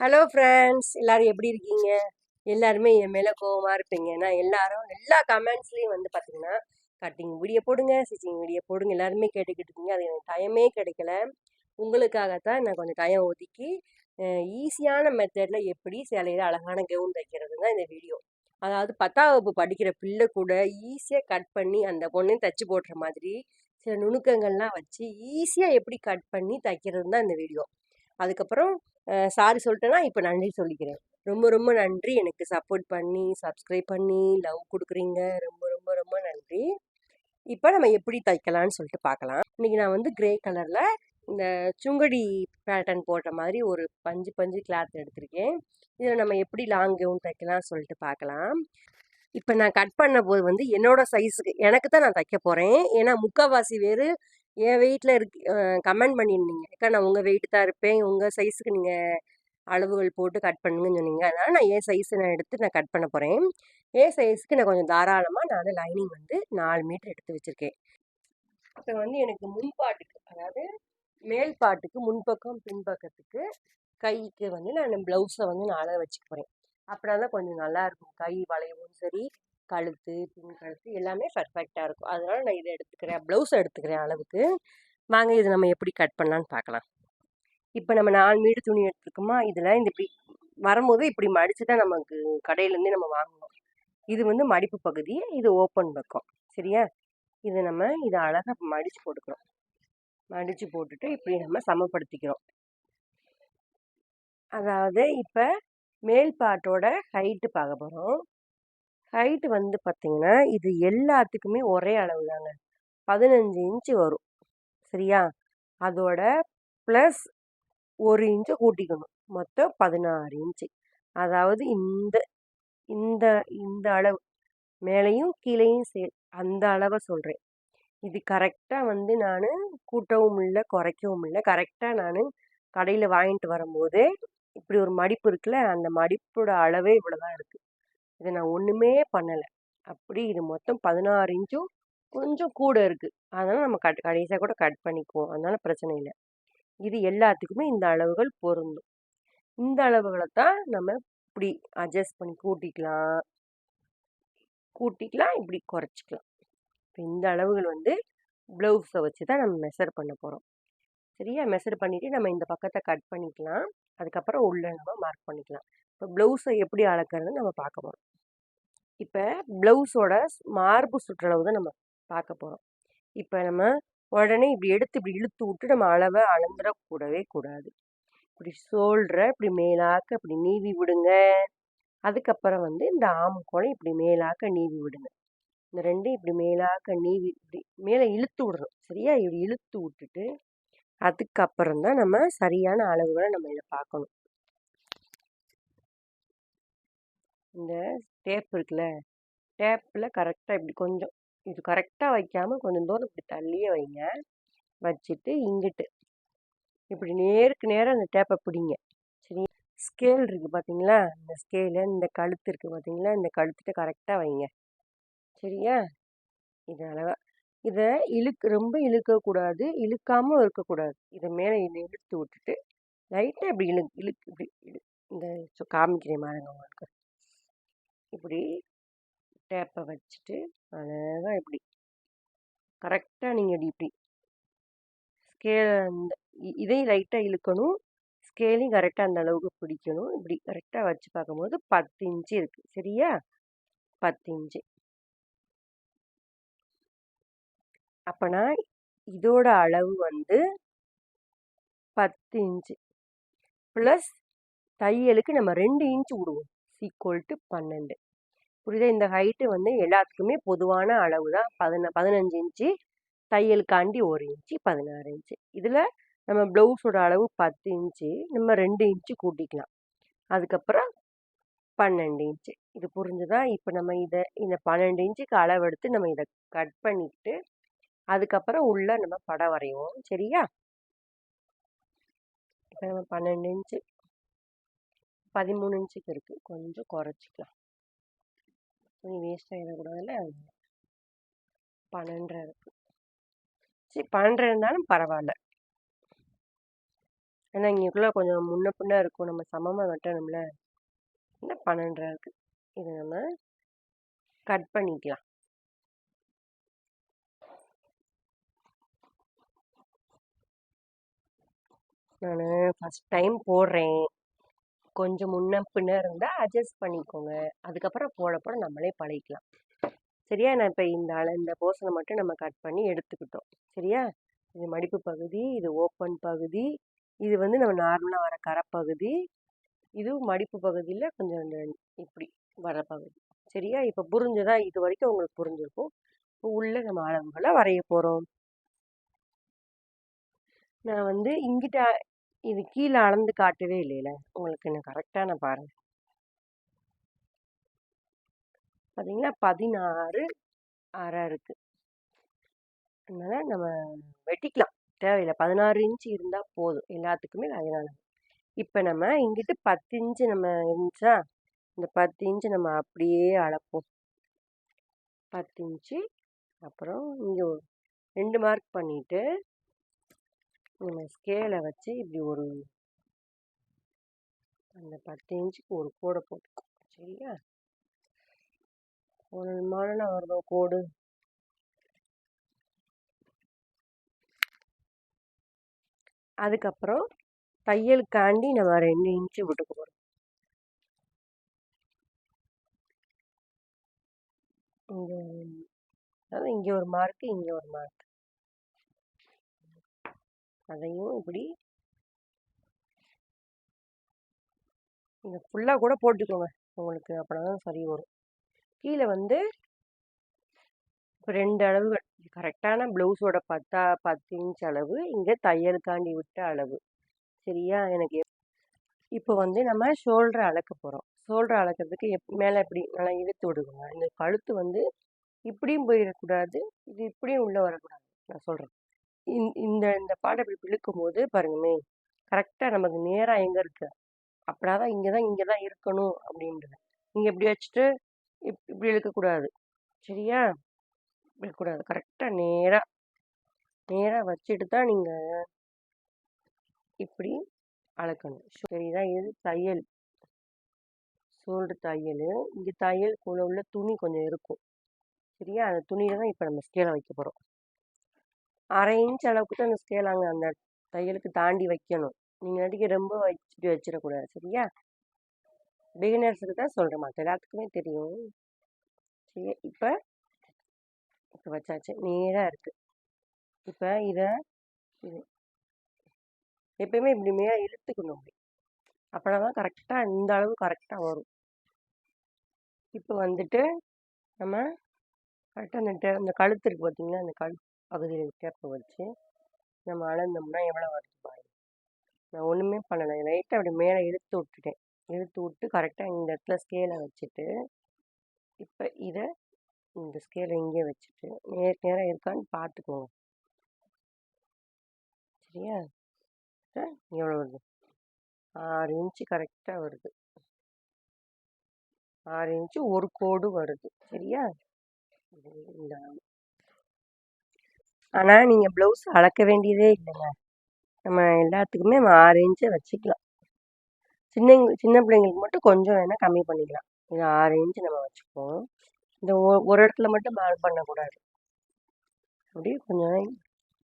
Hello friends, எல்லாரும் எப்படி இருக்கீங்க? எல்லாருமே என் மேலே கோவமாக இருப்பீங்க. ஏன்னா எல்லாரும் எல்லா கமெண்ட்ஸ்லேயும் வந்து பார்த்தீங்கன்னா கட்டிங் வீடியோ போடுங்க, ஸ்டிச்சிங் வீடியோ போடுங்க எல்லாருமே கேட்டுக்கிட்டு இருக்கீங்க. அது எனக்கு டைமே கிடைக்கல. உங்களுக்காகத்தான் நான் கொஞ்சம் டைம் ஒதுக்கி ஈஸியான மெத்தடில் எப்படி சேலையில் அழகான கவுன் தைக்கிறது தான் இந்த வீடியோ. அதாவது 10ஆம் வகுப்பு படிக்கிற பிள்ளை கூட ஈஸியாக கட் பண்ணி அந்த பொண்ணையும் தைச்சி போடுற மாதிரி சில நுணுக்கங்கள்லாம் வச்சு ஈஸியாக எப்படி கட் பண்ணி தைக்கிறது தான் இந்த வீடியோ. அதுக்கப்புறம் சாரி சொல்லிட்டேன்னா இப்போ நன்றி சொல்லிக்கிறேன். ரொம்ப ரொம்ப நன்றி, எனக்கு சப்போர்ட் பண்ணி சப்ஸ்கிரைப் பண்ணி லவ் கொடுக்குறீங்க. ரொம்ப ரொம்ப ரொம்ப நன்றி. இப்போ நம்ம எப்படி தைக்கலான்னு சொல்லிட்டு பார்க்கலாம். இன்றைக்கி நான் வந்து கிரே கலரில் இந்த சுங்கடி பேட்டர்ன் போடுற மாதிரி ஒரு பஞ்சு பஞ்சு கிளாத் எடுத்திருக்கேன். இதில் நம்ம எப்படி லாங் கவுன் தைக்கலாம்னு சொல்லிட்டு பார்க்கலாம். இப்போ நான் கட் பண்ண போது வந்து என்னோட சைஸுக்கு எனக்கு தான் நான் தைக்க போகிறேன். ஏன்னா முக்கால்வாசி பேர் என் வெயிட்டில் இருக்கு கமெண்ட் பண்ணியிருந்தீங்க. அக்கா நான் உங்கள் வெயிட்டு தான் இருப்பேன், உங்கள் சைஸுக்கு நீங்கள் அளவுகள் போட்டு கட் பண்ணுங்கன்னு சொன்னீங்க. அதனால் நான் என் சைஸை நான் கட் பண்ண போகிறேன். என் சைஸுக்கு நான் கொஞ்சம் தாராளமாக நான் லைனிங் வந்து 4 மீட்டர் எடுத்து வச்சுருக்கேன். இப்போ வந்து எனக்கு முன்பாட்டுக்கு, அதாவது மேல் பாட்டுக்கு முன்பக்கம் பின்பக்கத்துக்கு கைக்கு வந்து நான் ப்ளவுஸை வந்து நான் அளவு வச்சுக்க போகிறேன். அப்படின்னா தான் கொஞ்சம் நல்லாயிருக்கும். கை வளையவும் சரி, கழுத்து பின் கழுத்து எல்லாமே பர்ஃபெக்டாக இருக்கும். அதனால் நான் இதை எடுத்துக்கிறேன், ப்ளவுஸை எடுத்துக்கிறேன் அளவுக்கு. வாங்க இது நம்ம எப்படி கட் பண்ணலான்னு பார்க்கலாம். இப்போ நம்ம 4 மீட்டர் துணி எடுத்துருக்கோமா, இதில் இந்த இப்படி வரும்போது இப்படி மடித்து தான் நமக்கு கடையிலேருந்தே நம்ம வாங்கணும். இது வந்து மடிப்பு பகுதி, இது ஓப்பன் பக்கம். சரியா? இதை அழகாக மடித்து போட்டுக்கிறோம். மடித்து போட்டுட்டு இப்படி நம்ம சமப்படுத்திக்கிறோம். அதாவது இப்போ மேல் பாட்டோட ஹைட்டு பார்க்க போகிறோம். ஹைட்டு வந்து பார்த்திங்கன்னா இது எல்லாத்துக்குமே ஒரே அளவு தாங்க, 15 இன்ச்சு வரும். சரியா? அதோட ப்ளஸ் 1 இன்ச்சு கூட்டிக்கணும், மொத்தம் 16 இன்ச்சு. அதாவது இந்த இந்த இந்த அளவு மேலேயும் கீழேயும் அந்த அளவை சொல்கிறேன். இது கரெக்டாக வந்து நான் கூட்டவும் இல்லை குறைக்கவும் இல்லை. கரெக்டாக நான் கடையில் வாங்கிட்டு வரும்போது இப்படி ஒரு மடிப்பு இருக்குல்ல, அந்த மடிப்போட அளவே இவ்வளோ தான் இருக்குது. இதை நான் ஒன்றுமே பண்ணலை. அப்படி இது மொத்தம் 16 இன்ச்சும் கொஞ்சம் கூட இருக்குது. அதனால் நம்ம கடைசியாக கூட கட் பண்ணிக்குவோம், அதனால் பிரச்சனை இல்லை. இது எல்லாத்துக்குமே இந்த அளவுகள் பொருந்தும். இந்த அளவுகளை தான் நம்ம இப்படி அட்ஜஸ்ட் பண்ணி கூட்டிக்கலாம், இப்படி குறைச்சிக்கலாம். இப்போ இந்த அளவுகள் வந்து ப்ளவுஸை வச்சு தான் நம்ம மெஷர் பண்ண போகிறோம். சரியா? மெஷர் பண்ணிவிட்டு நம்ம இந்த பக்கத்தை கட் பண்ணிக்கலாம். அதுக்கப்புறம் உள்ளே நம்ம மார்க் பண்ணிக்கலாம். இப்போ ப்ளவுஸை எப்படி அளக்கிறதுன்னு நம்ம பார்க்க போகிறோம். இப்போ ப்ளவுஸோட மார்பு சுற்றளவு தான் நம்ம பார்க்க போகிறோம். இப்போ நம்ம உடனே இப்படி எடுத்து இப்படி இழுத்து விட்டு நம்ம அளவை அளந்துடக்கூடவே கூடாது. இப்படி ஷோல்டரை இப்படி மேலாக்க இப்படி நீவி விடுங்க. அதுக்கப்புறம் வந்து இந்த ஆம்கோலை இப்படி மேலாக்க நீவி விடுங்க. இந்த ரெண்டையும் இப்படி மேலாக்க நீவி இப்படி மேலே இழுத்து விடணும். சரியா? இப்படி இழுத்து விட்டுட்டு அதுக்கப்புறம் தான் நம்ம சரியான அளவுகளை நம்ம இதை பார்க்கணும். இந்த டேப் இருக்குல்ல, டேப்பில் கரெக்டாக இப்படி கொஞ்சம் இது கரெக்டாக வைக்காமல் கொஞ்சம் தூரம் இப்படி தள்ளியே வைங்க. வச்சுட்டு இங்கிட்டு இப்படி நேருக்கு நேராக அந்த டேப்பை பிடிங்க. சரி? ஸ்கேல் இருக்குது பார்த்தீங்களா, இந்த ஸ்கேலு இந்த கழுத்து இருக்குது பார்த்தீங்களா, இந்த கழுத்துட்டு கரெக்டாக வைங்க. சரியா? இது அழகாக இதை ரொம்ப இழுக்கக்கூடாது, இழுக்காமல் இருக்கக்கூடாது. இதை மேலே இழுத்து விட்டுட்டு லைட்டாக இப்படி இப்படி இந்த காமிக்கிறேன் பாருங்க உங்களுக்கு. இப்படி டேப்பை வச்சுட்டு அழகாக இப்படி கரெக்டாக நீங்கள் இப்படி ஸ்கேல் அந்த இதையும் லைட்டாக இழுக்கணும், ஸ்கேலையும் கரெக்டாக அந்த அளவுக்கு பிடிக்கணும். இப்படி கரெக்டாக வச்சு பார்க்கும்போது 10 இன்ச்சு இருக்குது. சரியா? 10 இன்ச்சு. அப்போனா இதோட அளவு வந்து 10 இன்ச்சு ப்ளஸ் தையலுக்கு நம்ம 2 இன்ச்சு விடுவோம், ஈக்குவல் டு 12. புரியுதா? இந்த ஹைட்டு வந்து எல்லாத்துக்குமே பொதுவான அளவு தான். 15 இன்ச்சு, தையலுக்காண்டி 1 இன்ச்சு, 16 இன்ச்சு. இதில் நம்ம ப்ளவுஸோட அளவு 10 இன்ச்சு, நம்ம 2 இன்ச்சு கூட்டிக்கலாம். அதுக்கப்புறம் 12 இன்ச்சு. இது புரிஞ்சுதா? இப்போ நம்ம இந்த 12 இன்ச்சுக்கு அளவெடுத்து நம்ம இதை கட் பண்ணிக்கிட்டு அதுக்கப்புறம் உள்ள நம்ம படம் வரைவோம். சரியா? இப்போ நம்ம 12 இன்ச்சு 13 இன்ச்சுக்கு இருக்குது, கொஞ்சம் குறைச்சிக்கலாம். துணி வேஸ்ட் ஆகிடக்கூடாதுல்ல, 12 இருக்குது. சரி, 12 இருந்தாலும் பரவாயில்ல. ஏன்னா இங்கேக்குள்ளே கொஞ்சம் முன்ன பின்ன இருக்கும், நம்ம சமமாக வெட்டணும்ல. என்ன 12 இருக்கு, இதை நம்ம கட் பண்ணிக்கலாம். நான் ஃபஸ்ட் டைம் போடுறேன், கொஞ்சம் முன்ன பின்ன இருந்தால் அட்ஜஸ்ட் பண்ணிக்கோங்க. அதுக்கப்புறம் போட போட நம்மளே பழகிக்கலாம். சரியா? நான் இப்போ இந்த போர்ஷனை மட்டும் நம்ம கட் பண்ணி எடுத்துக்கிட்டோம். சரியா? இது மடிப்பு பகுதி, இது ஓப்பன் பகுதி, இது வந்து நம்ம நார்மலாக வர கரைப்பகுதி, இது மடிப்பு பகுதியில் கொஞ்சம் இப்படி வர பகுதி. சரியா? இப்போ புரிஞ்சதா? இது வரைக்கும் உங்களுக்கு புரிஞ்சிருக்கும். இப்போ உள்ள நம்ம அளவுகளை வரைய போகிறோம். நான் வந்து இங்கிட்ட இது கீழே அளந்து காட்டவே இல்லைல உங்களுக்கு, நான் கரெக்டாக நான் பாருங்க. பார்த்தீங்கன்னா 16 அரை இருக்கு. அதனால நம்ம வெட்டிக்கலாம், தேவையில்லை. 16 இன்ச்சு இருந்தால் போதும் எல்லாத்துக்குமே. அதனால இப்போ நம்ம இங்கிட்டு 10 இன்ச்சு நம்ம இருந்துச்சா, இந்த 10 இன்ச்சு நம்ம அப்படியே அளப்போம். 10 இன்ச்சு. அப்புறம் இங்கே 2 மார்க் பண்ணிட்டு நம்ம ஸ்கேலை வச்சு இப்படி அந்த 10 இன்ச்சுக்கு ஒரு கோடை போட்டுக்கோம். சரியா? ஒரு மாடல வருதோ கோடு. அதுக்கப்புறம் தையலுக்காண்டி நம்ம 2 இன்ச்சு விட்டுக்க போகிறோம். இங்கே அதாவது இங்கே ஒரு மார்க்கு, இங்கே ஒரு மார்க், அதையும் இப்படி இங்கே ஃபுல்லாக கூட போட்டுக்கோங்க உங்களுக்கு, அப்படின்னா தான் சரி வரும். கீழே வந்து இப்போ 2 அளவுகள் கரெக்டான ப்ளவுஸோட 10 இன்ச் அளவு, இங்கே தையலுக்காண்டி விட்ட அளவு. சரியா? எனக்கு இப்போ வந்து நம்ம ஷோல்டரை அளக்க போகிறோம். ஷோல்டர் அளக்கிறதுக்கு மேலே இப்படி நல்லா இழுத்து விடுங்க. இந்த கழுத்து வந்து இப்படியும் போயிடக்கூடாது, இது இப்படியும் உள்ளே வரக்கூடாது. நான் சொல்கிறேன், இந்த இந்த பாட்டை இப்படி இழுக்கும் போது பாருங்கமே, கரெக்டாக நமக்கு நேராக எங்கே இருக்கு, அப்படின்னா இங்கே தான் இருக்கணும் அப்படின்றது. நீங்கள் இப்படி வச்சுட்டு இப்படி இழுக்கக்கூடாது. சரியா? இழுக்கக்கூடாது, கரெக்டாக நேராக வச்சுட்டு தான் நீங்கள் இப்படி அளக்கணும். சரிதா? இது தையல், ஷோல்டர் தையல். இங்கே தையலுக்குள்ள உள்ள துணி கொஞ்சம் இருக்கும். சரியா? அந்த துணியில தான் இப்போ நம்ம ஸ்கேலை வைக்க போகிறோம். 1/2 இன்ச் அளவுக்கு தான் அந்த ஸ்கேலாங்க அந்த தையலுக்கு தாண்டி வைக்கணும். நீங்கள் நடிக்க ரொம்ப வச்சிடக்கூடாது. சரியா? பிகினர்ஸுக்கு தான் சொல்கிறேன், மற்ற எல்லாத்துக்குமே தெரியும். சரி, இப்போ வச்சாச்சு, நேராக இருக்குது. இப்போ இதை இது எப்பயுமே இப்படி மேலே இழுத்துக்கணும் அப்படி, அப்படின்னா தான் கரெக்டாக இந்த அளவு கரெக்டாக வரும். இப்போ வந்துட்டு நம்ம கரெக்டாக அந்த கழுத்து இருக்குது பார்த்தீங்கன்னா, அந்த கழுத்து பகுதியில் டேப்பை வச்சு நம்ம அளந்தோம்னா எவ்வளோ வருது பாருங்க. நான் ஒன்றுமே பண்ணலை, லைட்டாக அப்படி மேலே இழுத்து விட்டுட்டேன். இழுத்து விட்டு கரெக்டாக இந்த இடத்துல ஸ்கேலை வச்சுட்டு, இப்போ இதை இந்த ஸ்கேலை இங்கே வச்சுட்டு நேராக இருக்கான்னு பார்த்துக்கோங்க. சரியா? எவ்வளோ வருது? 6 இன்ச்சு கரெக்டாக வருது. 6 இன்ச்சு ஒரு கோடு வருது. சரியா? இந்த ஆனால் நீங்கள் ப்ளவுஸ் அளக்க வேண்டியதே இல்லைங்க, நம்ம எல்லாத்துக்குமே 6 இன்ச்சை வச்சுக்கலாம். சின்ன பிள்ளைங்களுக்கு மட்டும் கொஞ்சம் வேணால் கம்மி பண்ணிக்கலாம். இது 6 இன்ச்சு நம்ம வச்சுப்போம். இந்த ஒரு இடத்துல மட்டும் மார்க் பண்ணக்கூடாது. அப்படியே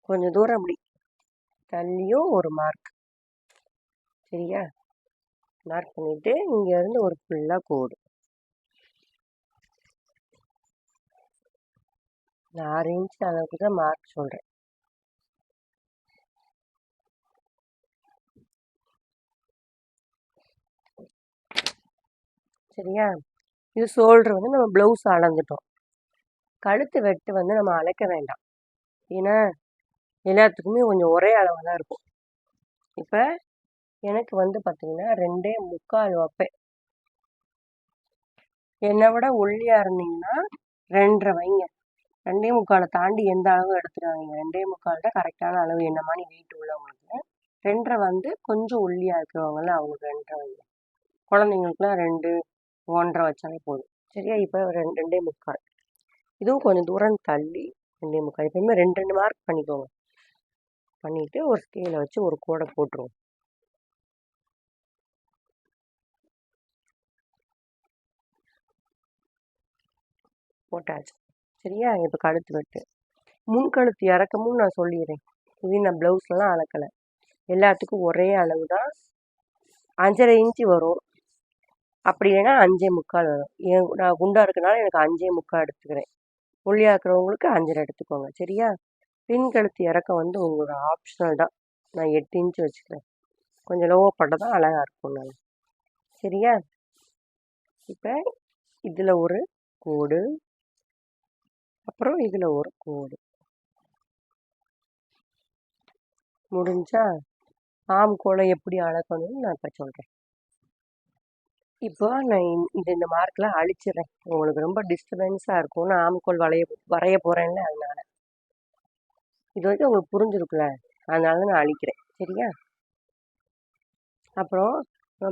கொஞ்சம் தூரம் அப்படி தள்ளியும் ஒரு மார்க். சரியா? மார்க் பண்ணிவிட்டு இங்கேருந்து ஒரு ஃபுல்லாக கோடு. 6 இன்ச்சு அளவுக்கு தான் மார்க் சொல்கிறேன். சரியா? இது ஷோல்டர் வந்து நம்ம ப்ளவுஸ் அளந்துட்டோம். கழுத்து வெட்டு வந்து நம்ம அளக்க வேண்டாம், ஏன்னா எல்லாத்துக்குமே கொஞ்சம் ஒரே அளவு தான் இருக்கும். இப்போ எனக்கு வந்து பார்த்தீங்கன்னா 2.25 வைப்பேன். என்னை விட ஒல்லியாக இருந்தீங்கன்னா 2.5 வைங்க. 2.25 தாண்டி எந்த அளவும் எடுத்துடாதீங்க. 2.25 தான் கரெக்டான அளவு. என்ன மாதிரி வெயிட் உள்ளவங்களுக்கு 2.5 வந்து கொஞ்சம் ஒல்லியாக இருக்கிறவங்கள அவங்களுக்கு 2.5 வைங்க. குழந்தைங்களுக்குலாம் 2, 1.5 வச்சாலே போதும். சரியா? இப்போ 2.25. இதுவும் கொஞ்சம் தூரம் தள்ளி 2.25. எப்பயுமே 2 மார்க் பண்ணிக்கோங்க. பண்ணிவிட்டு ஒரு ஸ்கேலை வச்சு ஒரு கோடை போட்டுருவோம். போட்டாச்சு. சரியா? இப்போ கழுத்து வெட்டு. முன்கழுத்து இறக்கமும் நான் சொல்லிடுறேன். இது நான் ப்ளவுஸ்லாம் அளக்கலை. எல்லாத்துக்கும் ஒரே அளவு தான். 5.5 இன்ச்சு வரும். அப்படி இல்லைன்னா 5.75 வரும். நான் குண்டா இருக்கனால எனக்கு 5.75 எடுத்துக்கிறேன். ஒல்லியாக இருக்கிறவங்களுக்கு 5.5 எடுத்துக்கோங்க. சரியா? பின் கழுத்து இறக்கம் வந்து உங்களோட ஆப்ஷனல் தான். நான் 8 இன்ச்சு வச்சுக்கிறேன். கொஞ்சம் லோவாக பட்டால் தான் அழகாக இருக்கும். நான் சரியா? இப்போ இதில் ஒரு கோடு, அப்புறம் இதில் ஒரு கோடு முடிஞ்சா ஆம்கோலை எப்படி அளக்கணும்னு நான் இப்போ சொல்கிறேன். இப்போ நான் இந்த மார்க்லாம் அழிச்சிடுறேன். உங்களுக்கு ரொம்ப டிஸ்டர்பன்ஸாக இருக்கும். நான் ஆம்கோல் வரைய போகிறேன்ல, அதனால இது வரைக்கும் உங்களுக்கு புரிஞ்சிருக்குல்ல, அதனால நான் அழிக்கிறேன். சரியா? அப்புறம்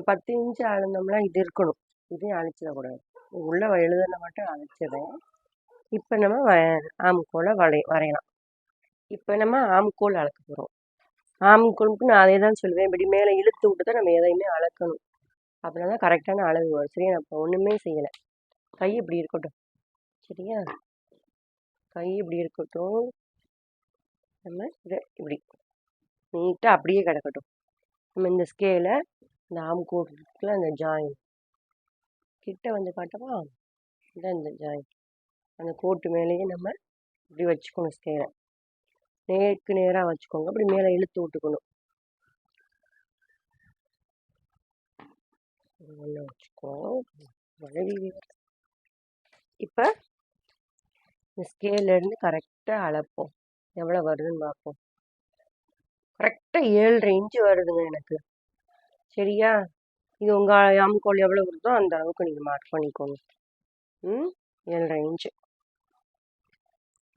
10 இன்ச்சு அளந்தோம்னா இது இருக்கணும். இதையும் அழிச்சிடக்கூடாது. உள்ள எழுதுன மட்டும் அழிச்சிடுறேன். இப்போ நம்ம ஆம்கோலை வரையலாம். இப்போ நம்ம ஆம்கோல் அளக்க போகிறோம். ஆம்கோலுக்கு நான் அதே தான் சொல்லுவேன். இப்படி மேலே இழுத்து விட்டு தான் நம்ம எதையுமே அளக்கணும். அப்படின்னா தான் கரெக்டான அளவு வரும். சரியா? நான் இப்போ ஒன்றுமே செய்யலை. கை இப்படி இருக்கட்டும். சரியா? கை இப்படி இருக்கட்டும். நம்ம இதை இப்படி நீட்டாக அப்படியே கிடக்கட்டும். நம்ம இந்த ஸ்கேலை இந்த ஆம்கோட்டுக்குள்ள அந்த ஜாயின் கிட்ட வந்து காட்டவா? இதான் இந்த ஜாயின். அந்த கோட்டு மேலேயே நம்ம இப்படி வச்சுக்கணும். ஸ்கேலை நேருக்கு நேராக வச்சுக்கோங்க. அப்படி மேலே இழுத்து விட்டுக்கணும். ஒன்று வச்சுக்கோ. இப்போ இந்த ஸ்கேல்லேருந்து கரெக்டாக அளப்போம். எவ்வளோ வருதுன்னு பார்ப்போம். கரெக்டாக 7.5 இன்ச்சு வருதுங்க எனக்கு. சரியா? இது உங்கள் ஆம்கோல் எவ்வளோ வருதோ அந்த அளவுக்கு நீங்கள் மார்க் பண்ணிக்கோங்க. 7.5 இன்ச்சு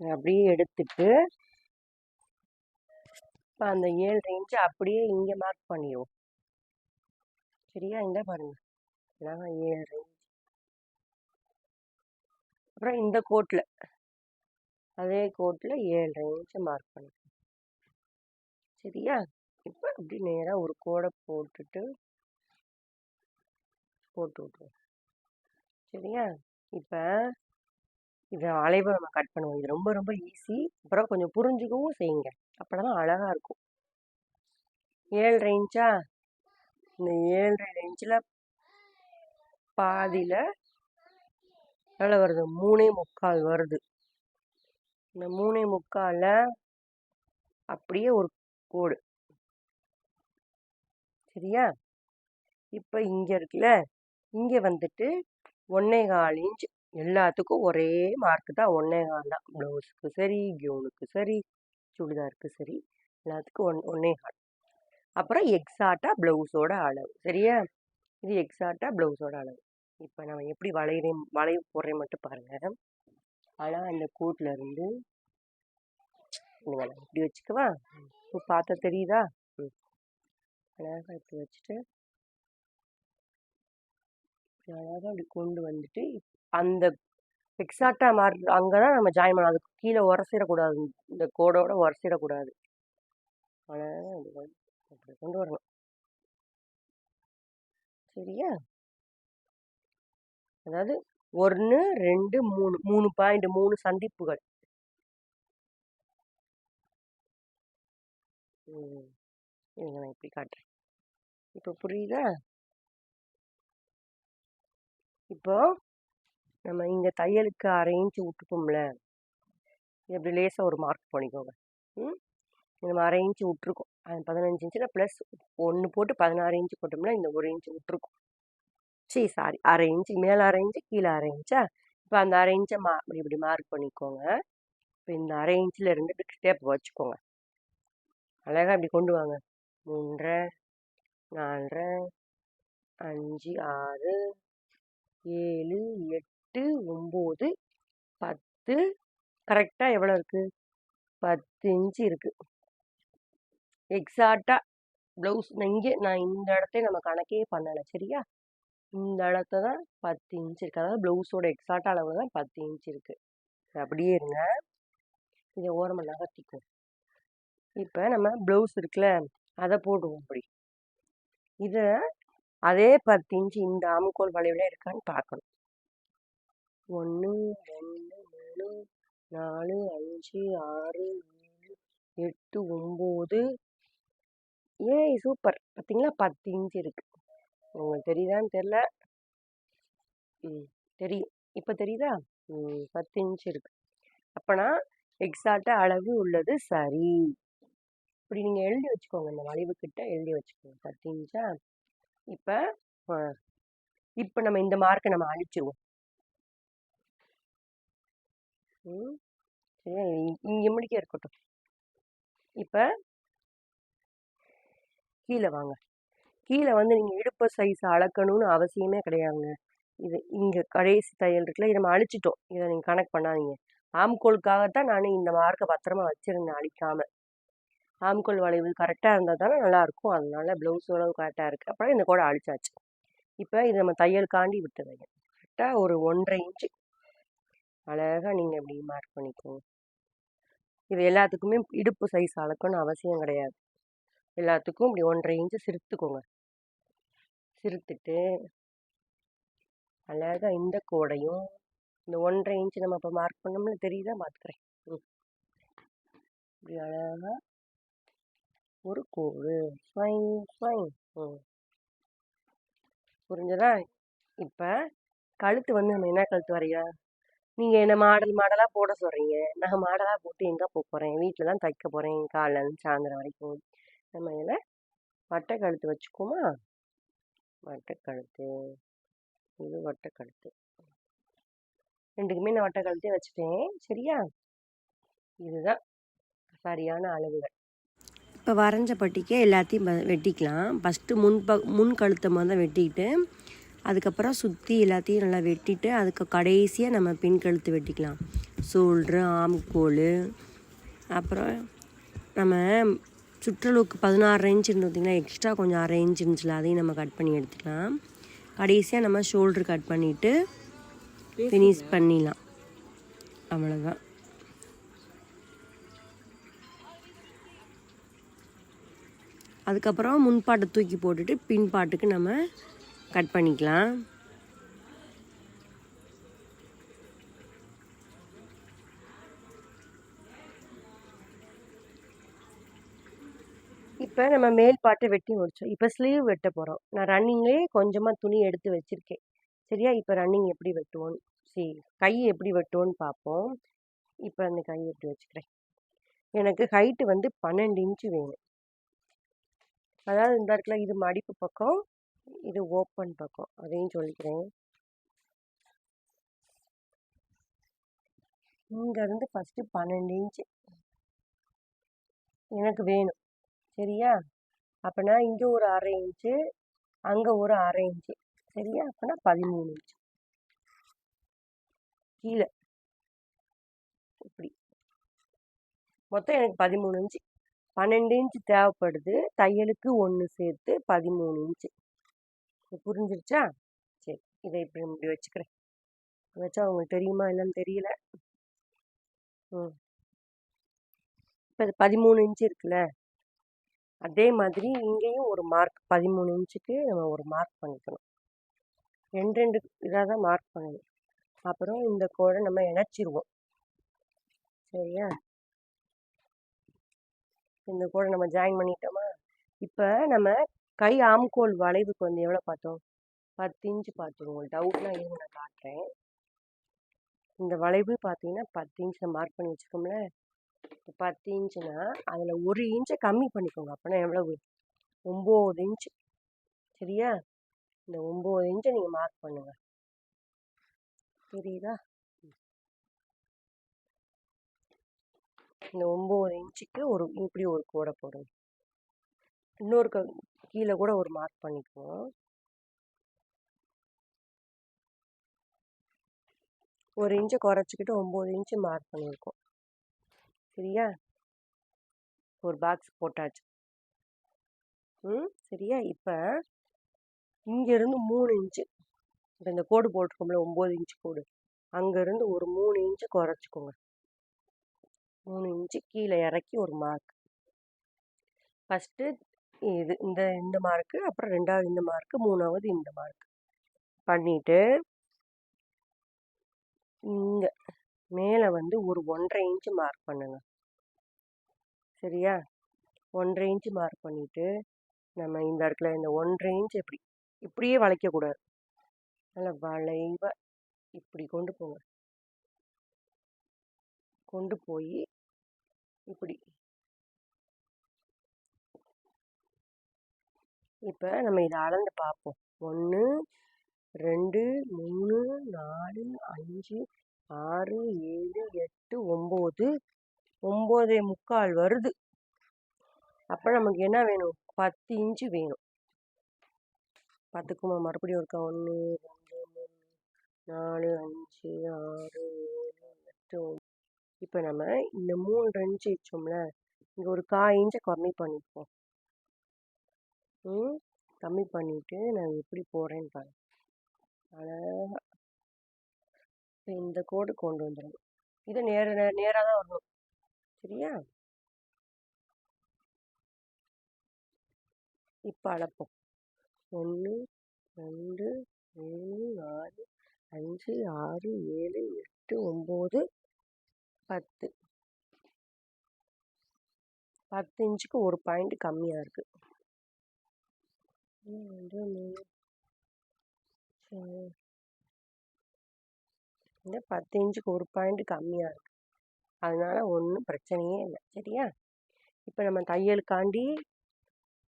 அப்படியே எடுத்துட்டு இப்போ அந்த 7.5 இன்ச்சு அப்படியே இங்கே மார்க் பண்ணிடுவோம். சரியா? இந்த பாருங்க, அழகா 7.5 இன்ச்சு. அப்புறம் இந்த கோட்டில் அதே கோட்டில் 7.5 இன்ச்சு மார்க் பண்ணிக்கோங்க. சரியா? இப்போ இப்படி நேராக ஒரு கோடை போட்டு விட்ருவோம். சரியா? இப்போ இதை வளைவை நம்ம கட் பண்ணுவோம். இது ரொம்ப ரொம்ப ஈஸி. அப்புறம் கொஞ்சம் புரிஞ்சுக்கவும் செய்யுங்க. அப்போதான் அழகாக இருக்கும். 7.5 இன்ச்சா? இந்த 7.5 இன்ச்சில் பாதியில் எவ்வளோ வருது? 3.25 வருது. இந்த 3.25 அப்படியே ஒரு கோடு. சரியா? இப்போ இங்கே இருக்குல்ல, இங்கே வந்துட்டு 1.25 இன்ச். எல்லாத்துக்கும் ஒரே மார்க்கு தான். 1.25 தான். ப்ளவுஸுக்கு சரி, கவுனுக்கு சரி, சுடிதாருக்கு சரி, எல்லாத்துக்கும் 1.25. அப்புறம் எக்ஸாக்டாக ப்ளவுஸோட அளவு. சரியா? இது எக்ஸாக்டாக ப்ளவுஸோட அளவு. இப்போ நம்ம எப்படி வளைவு போடுறேன் மட்டும் பாருங்கள். ஆனால் அந்த கோட்டில் இருந்து இப்படி வச்சுக்கவா? இப்போ பார்த்தா தெரியுதா? அழகாக இப்படி வச்சுட்டு அழகாக அப்படி கொண்டு வந்துட்டு அந்த எக்ஸாக்டாக மார்க் அங்கே தான் நம்ம ஜாயின் பண்ணணும். அதுக்கு கீழே உரசிடக்கூடாது. இந்த கோடோட உரசிடக்கூடாது. அழகாக அப்படி கொண்டு வரணும். சரியா? அதாவது 1 2 3 3 பாயிண்ட், 3 சந்திப்புகள். நான் இப்படி காட்டுறேன். இப்போ புரியுதா? இப்போ நம்ம இங்கே தையலுக்கு 1/2 இன்ச்சு விட்டுப்போம்ல, இப்படி லேசாக ஒரு மார்க் பண்ணிக்கோங்க. நம்ம 1/2 இன்ச்சு விட்ருக்கோம். 15 இன்ச்சில் ப்ளஸ் 1 போட்டு 16 இன்ச்சு போட்டோம்னா இந்த 1 இன்ச்சு விட்ருக்கோம். சரி, சாரி, 1/2 இன்ச்சு. மேலே 1/2 இன்ச்சு, கீழே 1/2 இன்ச்சா? இப்போ அந்த 1/2 இன்ச்சை இப்படி மார்க் பண்ணிக்கோங்க. இப்போ இந்த 1/2 இன்ச்சில் இருந்து ஸ்டெப் வச்சுக்கோங்க. அழகாக இப்படி கொண்டு வாங்க. 3 1/2 4 5 6 7 8 9 10. கரெக்டாக எவ்வளோ இருக்குது? 10 இன்ச்சு இருக்குது. எக்ஸாக்டாக ப்ளவுஸ் இங்கே நான் இந்த இடத்த நம்ம கணக்கே பண்ணலை. சரியா? இந்த இடத்த தான் 10 இன்ச்சு இருக்குது. அதாவது ப்ளவுஸோட எக்ஸாக்டாக அளவு தான் 10 இன்ச்சு இருக்குது. அப்படியே இருங்க. இதை ஓரமாக நகர்த்திக்கும். இப்போ நம்ம ப்ளவுஸ் இருக்குல்ல, அதை போடுவோம். அப்படி இதை அதே 10 இன்ச்சு இந்த ஆம்கோல் வளைவில் இருக்கான்னு பார்க்கணும். 1 2 3 4 5 6 7 8 9. ஏய் சூப்பர்! பார்த்தீங்களா 10 இன்ச் இருக்கு. உங்களுக்கு தெரியுதான்னு தெரியல. தெரியும். இப்போ தெரியுதா? 10 இன்ச் இருக்கு. அப்பனா எக்ஸாக்டா அளவு உள்ளது சரி. இப்படி நீங்க எழுதி வச்சுக்கோங்க. இந்த வளைவு கிட்ட எழுதி வச்சுக்கோங்க. 10 இன்ச்சா? இப்ப இப்ப நம்ம இந்த மார்க்கை நம்ம அழிச்சிருவோம். சரியா? இங்க முடிக்க இருக்கட்டும். இப்ப கீழே வாங்க. கீழே வந்து நீங்க இடுப்பு சைஸ் அளக்கணும்னு அவசியமே கிடையாதுங்க. இது இங்க கடைசி தையல் இருக்குல்ல, இதை நம்ம அழிச்சிட்டோம். இதை நீங்க கணக்கு பண்ணாதீங்க. ஆம்கோலுக்காகத்தான் நான் இந்த மார்க்கை பத்திரமா வச்சிருந்தேன் அழிக்காம. ஆம்கோல் வளைவு கரெக்டா இருந்தா தானே நல்லா இருக்கும். அதனால பிளவுஸ் அளவு கரெக்டா இருக்கு. அப்புறம் இந்த கூட அழிச்சாச்சு. இப்ப இது நம்ம தையலுக்காண்டி விட்டு தையல். கரெக்டா ஒரு 1.5 இன்ச்சு அழகா நீங்க இப்படி மார்க் பண்ணிக்கோங்க. இது எல்லாத்துக்குமே இடுப்பு சைஸ் அளக்கணும்னு அவசியம் கிடையாது. எல்லாத்துக்கும் இப்படி 1.5 இன்ச்சு சிறுத்துக்கோங்க. சிறுத்துட்டு அழகா இந்த கோடையும் இந்த 1.5 இன்ச்சு நம்ம இப்போ மார்க் பண்ணோம்ல, தெரியுதா? பார்த்துக்கிறேன். இப்படி அழகா ஒரு கோடு ஸ்வைங் ஸ்வைங். புரிஞ்சதா? இப்போ கழுத்து வந்து நம்ம என்ன கழுத்து வரையா? நீங்கள் என்ன மாடலாக போட சொல்கிறீங்க. நான் மாடலாக போட்டு எங்கே போக போகிறேன்? வீட்டில் தான் தைக்க போகிறேன் காலையிலேருந்து சாயந்தரம் வரைக்கும். நம்ம இதில் வட்டை கழுத்து வச்சுக்கோமா? வட்டை கழுத்து, இது வட்டை கழுத்து, ரெண்டுக்குமே நான் வட்டை கழுத்தே வச்சுட்டேன். சரியா? இதுதான் சரியான அளவுகள். இப்போ வரைஞ்ச பட்டிக்கே எல்லாத்தையும் வெட்டிக்கலாம். ஃபஸ்ட்டு முன் கழுத்தை முதல்ல வெட்டிக்கிட்டு அதுக்கப்புறம் சுற்றி எல்லாத்தையும் நல்லா வெட்டிட்டு அதுக்கு கடைசியாக நம்ம பின் கழுத்து வெட்டிக்கலாம். ஷோல்ட்ரு, ஆம்கோல், அப்புறம் நம்ம சுற்றளவுக்கு 16 இன்ச் இருந்தீங்கன்னா எக்ஸ்ட்ரா கொஞ்சம் 1/2 இன்ச் இருந்துச்சுல, அதையும் நம்ம கட் பண்ணி எடுத்துக்கலாம். கடைசியாக நம்ம ஷோல்ட்ரு கட் பண்ணிவிட்டு ஃபினிஷ் பண்ணிடலாம். அவ்வளோதான். அதுக்கப்புறம் முன்பாட்டை தூக்கி போட்டுட்டு பின்பாட்டுக்கு நம்ம கட் பண்ணிக்கலாம். இப்போ நம்ம மேல் பாட்டை வெட்டி முடிச்சோம். இப்போ ஸ்லீவ் வெட்ட போகிறோம். நான் ரன்னிங்லேயே கொஞ்சமாக துணி எடுத்து வச்சுருக்கேன். சரியா? இப்போ ரன்னிங் எப்படி வெட்டுவோன்னு கை எப்படி வெட்டுவோன்னு பார்ப்போம். இப்போ அந்த கை எப்படி வச்சுக்கிறேன். எனக்கு ஹைட்டு வந்து 12 இன்ச்சு வேணும். அதாவது இந்த இடத்துல இது மடிப்பு பக்கம், இது ஓப்பன் பக்கம். அதையும் சொல்லிக்கிறேன். இங்கேருந்து ஃபஸ்ட்டு 12 இன்ச்சு எனக்கு வேணும். சரியா? அப்போனா இங்கே ஒரு 1/2 இன்ச்சு, அங்கே ஒரு 1/2 இன்ச்சு. சரியா? அப்போனா 13 இன்ச்சு கீழே. இப்படி மொத்தம் எனக்கு 13 இன்ச்சு. 12 இன்ச்சு தேவைப்படுது. தையலுக்கு 1 சேர்த்து 13 இன்ச்சு. புரிஞ்சிருச்சா? சரி, இதை இப்படி வச்சுக்கிறேன். வச்சா உங்களுக்கு தெரியுமா என்னன்னு தெரியல. இப்போ 13 இன்ச்சு இருக்குல்ல, அதே மாதிரி இங்கேயும் ஒரு மார்க் 13 இன்ச்சுக்கு நம்ம ஒரு மார்க் பண்ணிக்கணும். 2 இதாக தான் மார்க் பண்ணணும். அப்புறம் இந்த கோடை நம்ம இணைச்சிருவோம். சரியா? இந்த கோடை நம்ம ஜாயின் பண்ணிட்டோமா? இப்போ நம்ம கை ஆம்கோல் வளைவுக்கு வந்து எவ்வளோ பார்த்தோம்? 10 இன்ச்சு பார்த்தோம். உங்களுக்கு டவுட்னா இருங்க நான் காட்டுறேன். இந்த வளைவு பார்த்தீங்கன்னா 10 இன்ச்சில் மார்க் பண்ணி வச்சுக்கோம்ல. 10 இன்ச்சுனா அதில் 1 இன்ச்சை கம்மி பண்ணிக்கோங்க. அப்போனா எவ்வளவு? 9 இன்ச்சு. சரியா? இந்த 9 இன்ச்சை நீங்கள் மார்க் பண்ணுங்க. தெரியுதா? இந்த 9 இன்ச்சுக்கு இப்படி ஒரு கோடை போடுங்க. இன்னொரு கீழே கூட ஒரு மார்க் பண்ணிக்குவோம். ஒரு இன்ச்சை குறைச்சிக்கிட்டு 9 இன்ச்சு மார்க் பண்ணியிருக்கோம். சரியா? ஒரு பாக்ஸ் போட்டாச்சு. சரியா? இப்போ இங்கேருந்து 3 இன்ச்சு, இப்போ இந்த கோடு போட்டிருக்கோம்ல 9 இன்ச்சு கோடு, அங்கேருந்து ஒரு 3 இன்ச்சு குறைச்சிக்கோங்க. 3 இன்ச்சு கீழே இறக்கி ஒரு மார்க். ஃபஸ்ட்டு இது இந்த மார்க்கு, அப்புறம் 2வது இந்த மார்க்கு, 3வது இந்த மார்க் பண்ணிவிட்டு இங்கே மேலே வந்து ஒரு 1.5 இன்ச்சு மார்க் பண்ணுங்க. சரியா? 1.5 இன்ச்சு மார்க் பண்ணிவிட்டு நம்ம இந்த இடத்துல இந்த 1.5 இன்ச் இப்படியே வளைக்கக்கூடாது. நல்லா வளைவாக இப்படி கொண்டு போங்க. கொண்டு போய் இப்படி இப்போ நம்ம இதை அளந்து பார்ப்போம். 1 2 3 4 5 6 7 8 9 9.75 வருது. அப்போ நமக்கு என்ன வேணும்? 10 இன்ச்சு வேணும். பார்த்துக்குமா? மறுபடியும் இருக்கா? 1 2 3 4 5 6 7 8 9. இப்போ நம்ம இந்த 3 இன்ச்சு வச்சோம்ல, இங்கே ஒரு 1/4 இன்ச்சை கம்மி பண்ணிப்போம். கம்மி பண்ணிவிட்டு நான் எப்படி போடுறேன்னு பாருங்க. அழகாக இந்த கோடு கொண்டு வந்துடணும். இது நேராக தான் வரணும். சரியா? இப்போ அளப்போம். 1 2 3 4 5 6 7 8 9 10. 10 இன்ச்சுக்கு ஒரு பாயிண்ட் கம்மியாக இருக்குது. 10 இன்ச்சுக்கு ஒரு பாயிண்ட் கம்மியாக இருக்குது. அதனால ஒன்றும் பிரச்சனையே இல்லை. சரியா? இப்போ நம்ம தையலுக்காண்டி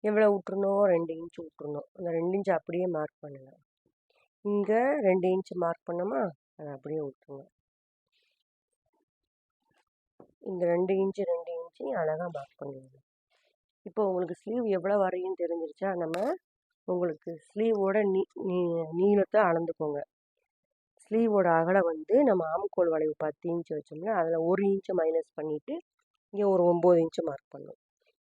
எவ்வளோ விட்டுருணும்? 2 இன்ச்சு விட்டுருணும். அந்த 2 இன்ச்சு அப்படியே மார்க் பண்ணுங்க. இங்கே 2 இன்ச்சு மார்க் பண்ணோமா, அதை அப்படியே விட்டுருங்க. இந்த 2 இன்ச்சையும் அழகாக மார்க் பண்ணிடுங்க. இப்போ உங்களுக்கு ஸ்லீவ் எவ்வளோ வரையும் தெரிஞ்சிருச்சா? நம்ம உங்களுக்கு ஸ்லீவோட நீளத்தை அளந்துக்கோங்க. ஸ்லீவோட அகலம் வந்து நம்ம ஆம்கோல் வளைவு 10 இன்ச்சு வச்சோம்னா அதில் 1 இன்ச்சு மைனஸ் பண்ணிவிட்டு இங்கே ஒரு 9 இன்ச்சு மார்க் பண்ணணும்.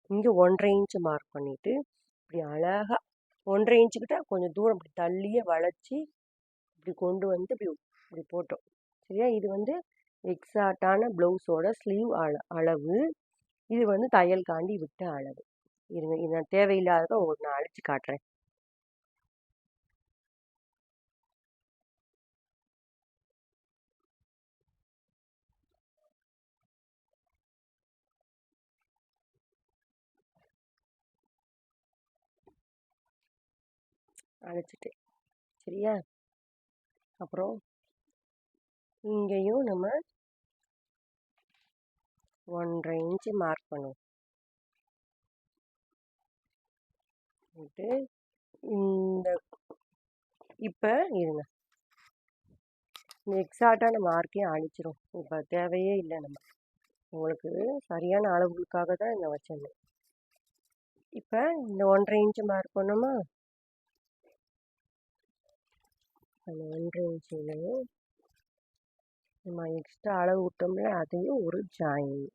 இங்கே 1.5 இன்ச்சு மார்க் பண்ணிவிட்டு இப்படி அழகாக 1.5 இன்ச்சுக்கிட்ட கொஞ்சம் தூரம் இப்படி தள்ளியே வளைச்சி இப்படி கொண்டு வந்து இப்படி போட்டோம். சரியா? இது வந்து எக்ஸாக்டான ப்ளவுஸோட ஸ்லீவ் அளவு. இது வந்து தையல்காண்டி விட்ட அளவு. இருங்க, இது நான் தேவையில்லாததை உங்களுக்கு நான் அழிச்சு காட்டுறேன். அழைச்சிட்டேன். சரியா? அப்புறம் இங்கேயும் நம்ம 1.5 இன்ச்சு மார்க் பண்ணுவோம். இந்த இப்போ இருங்க, இந்த எக்ஸாக்டான மார்க்கையும் அழிச்சிரும். இப்போ தேவையே இல்லை. நம்ம உங்களுக்கு சரியான அளவுகளுக்காக தான் இதை வச்சிருந்தேன். இப்போ இந்த 1.5 இன்ச்சு மார்க் பண்ணோமா, அந்த 1.5 இன்ச்சிலையும் நம்ம எக்ஸ்ட்ரா அளவு விட்டோம்ல, அதையும் ஒரு ஜாயின்.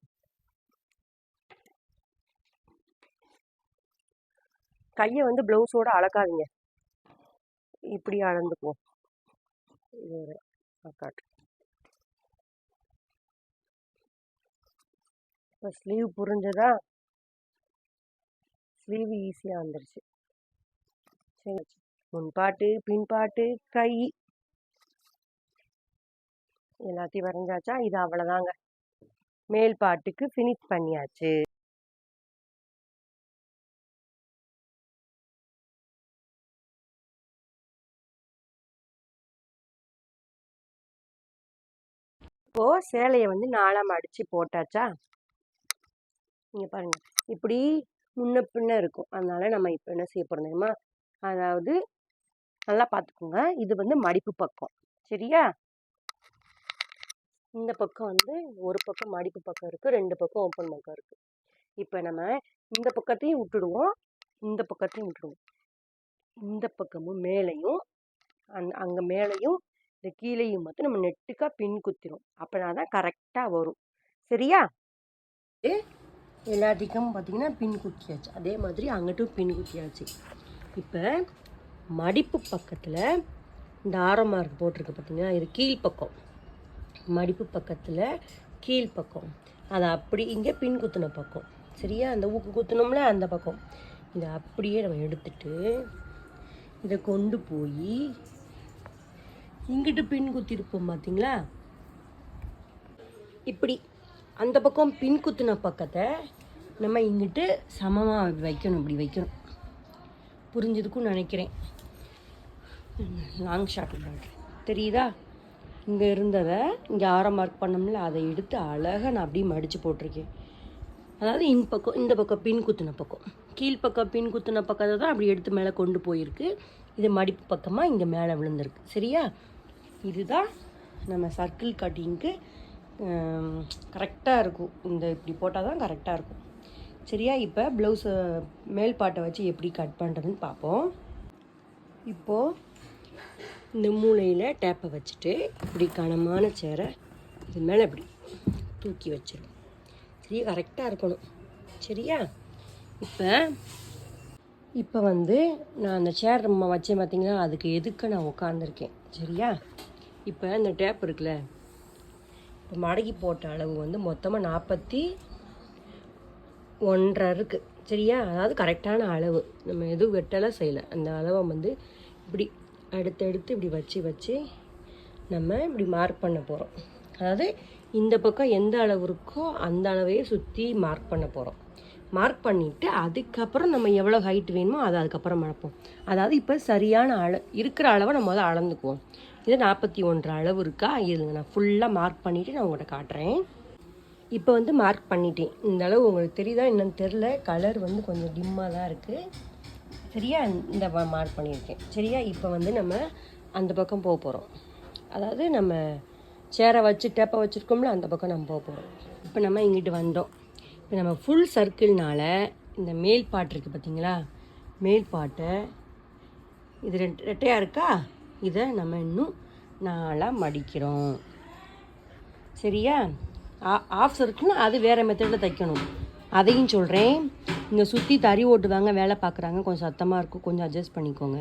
கையை வந்து ப்ளவுஸோடு அளக்காதீங்க, இப்படி அளந்துக்குவோம். இது காட்டு. இப்போ ஸ்லீவ் புரிஞ்சதா? ஸ்லீவ் ஈஸியாக வந்துடுச்சு. சரி, முன்பாட்டு பின்பாட்டு கை எல்லாத்தையும் வரைஞ்சாச்சா? இது அவ்வளோதாங்க. மேல் பாட்டுக்கு ஃபினிஷ் பண்ணியாச்சு. இப்போது சேலையை வந்து 4ஆம் அடித்து போட்டாச்சா? நீங்கள் பாருங்கள், இப்படி முன்ன பின்ன இருக்கும். அதனால் நம்ம இப்போ என்ன செய்ய போகிறோம் தெரியுமா? அதாவது நல்லா பார்த்துக்கோங்க, இது வந்து மடிப்பு பக்கம். சரியா? இந்த பக்கம் வந்து ஒரு பக்கம் மடிப்பு பக்கம் இருக்குது, 2 பக்கம் ஓப்பன் பக்கம் இருக்குது. இப்போ நம்ம இந்த பக்கத்தையும் விட்டுடுவோம், இந்த பக்கத்தையும் விட்டுடுவோம். இந்த பக்கமும் மேலேயும் அங்கே மேலேயும் இந்த கீழேயும் மட்டும் நம்ம நெட்டுக்காக பின் குத்திரும். அப்படின்னா தான் கரெக்டாக வரும். சரியா? எல்லாத்துக்கும் பார்த்திங்கன்னா பின் குத்தியாச்சு. அதே மாதிரி அங்கிட்டும் பின் குத்தியாச்சு. இப்போ மடிப்பு பக்கத்தில் இந்த ஆரம் மார்க் போட்டிருக்கு பார்த்திங்கன்னா, இது கீழ்ப்பக்கம். மடிப்பு பக்கத்தில் கீழ்ப்பக்கம், அதை அப்படி இங்கே பின் குத்தின பக்கம். சரியா? அந்த ஊக்கு குத்தினோம்ல அந்த பக்கம். இதை அப்படியே நம்ம எடுத்துட்டு இதை கொண்டு போய் இங்கிட்டு பின் குத்திருப்போம் பார்த்திங்களா? இப்படி அந்த பக்கம் பின் குத்துன பக்கத்தை நம்ம இங்கிட்டு சமமாக வைக்கணும், இப்படி வைக்கணும். புரிஞ்சதுக்கும் நினைக்கிறேன். லாங் ஷாட் தெரியுதா? இங்கே இருந்ததை இங்கே ஆரம் மார்க் பண்ணோம்ல, அதை எடுத்து அழகாக நான் அப்படியே மடித்து போட்டிருக்கேன். அதாவது இந்த பக்கம் பின் குத்துன பக்கம், கீழ்ப்பக்கம் பின் குத்துன பக்கத்தை தான் அப்படி எடுத்து மேலே கொண்டு போயிருக்கு. இது மடிப்பு பக்கமாக இங்கே மேலே விழுந்திருக்கு. சரியா? இதுதான் நம்ம சர்க்கிள் கட்டிங்க்கு கரெக்டாக இருக்கும். இந்த இப்படி போட்டால் தான் கரெக்டாக இருக்கும். சரியா? இப்போ ப்ளவுஸை மேல் பாட்டை வச்சு எப்படி கட் பண்ணுறதுன்னு பார்ப்போம். இப்போது இந்த மூலையில் டேப்பை வச்சுட்டு இப்படி கனமான சேரை இது மேலே இப்படி தூக்கி வச்சிடும். சரியா? கரெக்டாக இருக்கணும். சரியா? இப்போ வந்து நான் அந்த சேர் வச்சேன் பார்த்தீங்களா, அதுக்கு எதுக்கு நான் உட்காந்துருக்கேன். சரியா? இப்போ இந்த டேப் இருக்குல்ல, இப்போ மடக்கி போட்ட அளவு வந்து மொத்தமாக 41.5 இருக்குது. சரியா? அதாவது கரெக்டான அளவு, நம்ம எதுவும் வெட்டலை செய்யலை. அந்த அளவை வந்து இப்படி அடுத்தடுத்து இப்படி வச்சு நம்ம இப்படி மார்க் பண்ண போகிறோம். அதாவது இந்த பக்கம் எந்த அளவு இருக்கோ அந்த அளவையே சுற்றி மார்க் பண்ண போகிறோம். மார்க் பண்ணிவிட்டு அதுக்கப்புறம் நம்ம எவ்வளோ ஹைட் வேணுமோ அதை அதுக்கப்புறம் மறப்போம். அதாவது இப்போ சரியான இருக்கிற அளவை நம்ம அதை அளந்துக்குவோம். இது 41 அளவு இருக்கா? இதுங்க நான் ஃபுல்லாக மார்க் பண்ணிவிட்டு நான் உங்கள்கிட்ட காட்டுறேன். இப்போ வந்து மார்க் பண்ணிட்டேன். இந்த அளவு உங்களுக்கு தெரியுதா என்னன்னு தெரில, கலர் வந்து கொஞ்சம் டிம்மாக தான் இருக்குது. சரியா? இந்த மார்க் பண்ணியிருக்கேன். சரியா? இப்போ வந்து நம்ம அந்த பக்கம் போக போகிறோம். அதாவது நம்ம சேரை வச்சு டேப்பை வச்சுருக்கோம்ல, அந்த பக்கம் நம்ம போக போகிறோம். இப்போ நம்ம இங்கிட்டு வந்தோம். இப்போ நம்ம ஃபுல் சர்க்கிள்னால இந்த மேல் பாட்டு இருக்குது பார்த்தீங்களா, மேல் பாட்டை இது ரெட்டையாக இருக்கா, இதை நம்ம இன்னும் 4 மடிக்கிறோம். சரியா? ஆஃப் சர்க்கிள்னா அது வேறு மெத்தடில் தைக்கணும், அதையும் சொல்கிறேன். இங்கே சுற்றி தறி ஓட்டுவாங்க, வேலை பார்க்குறாங்க, கொஞ்சம் சத்தமாக இருக்கும், கொஞ்சம் அட்ஜஸ்ட் பண்ணிக்கோங்க.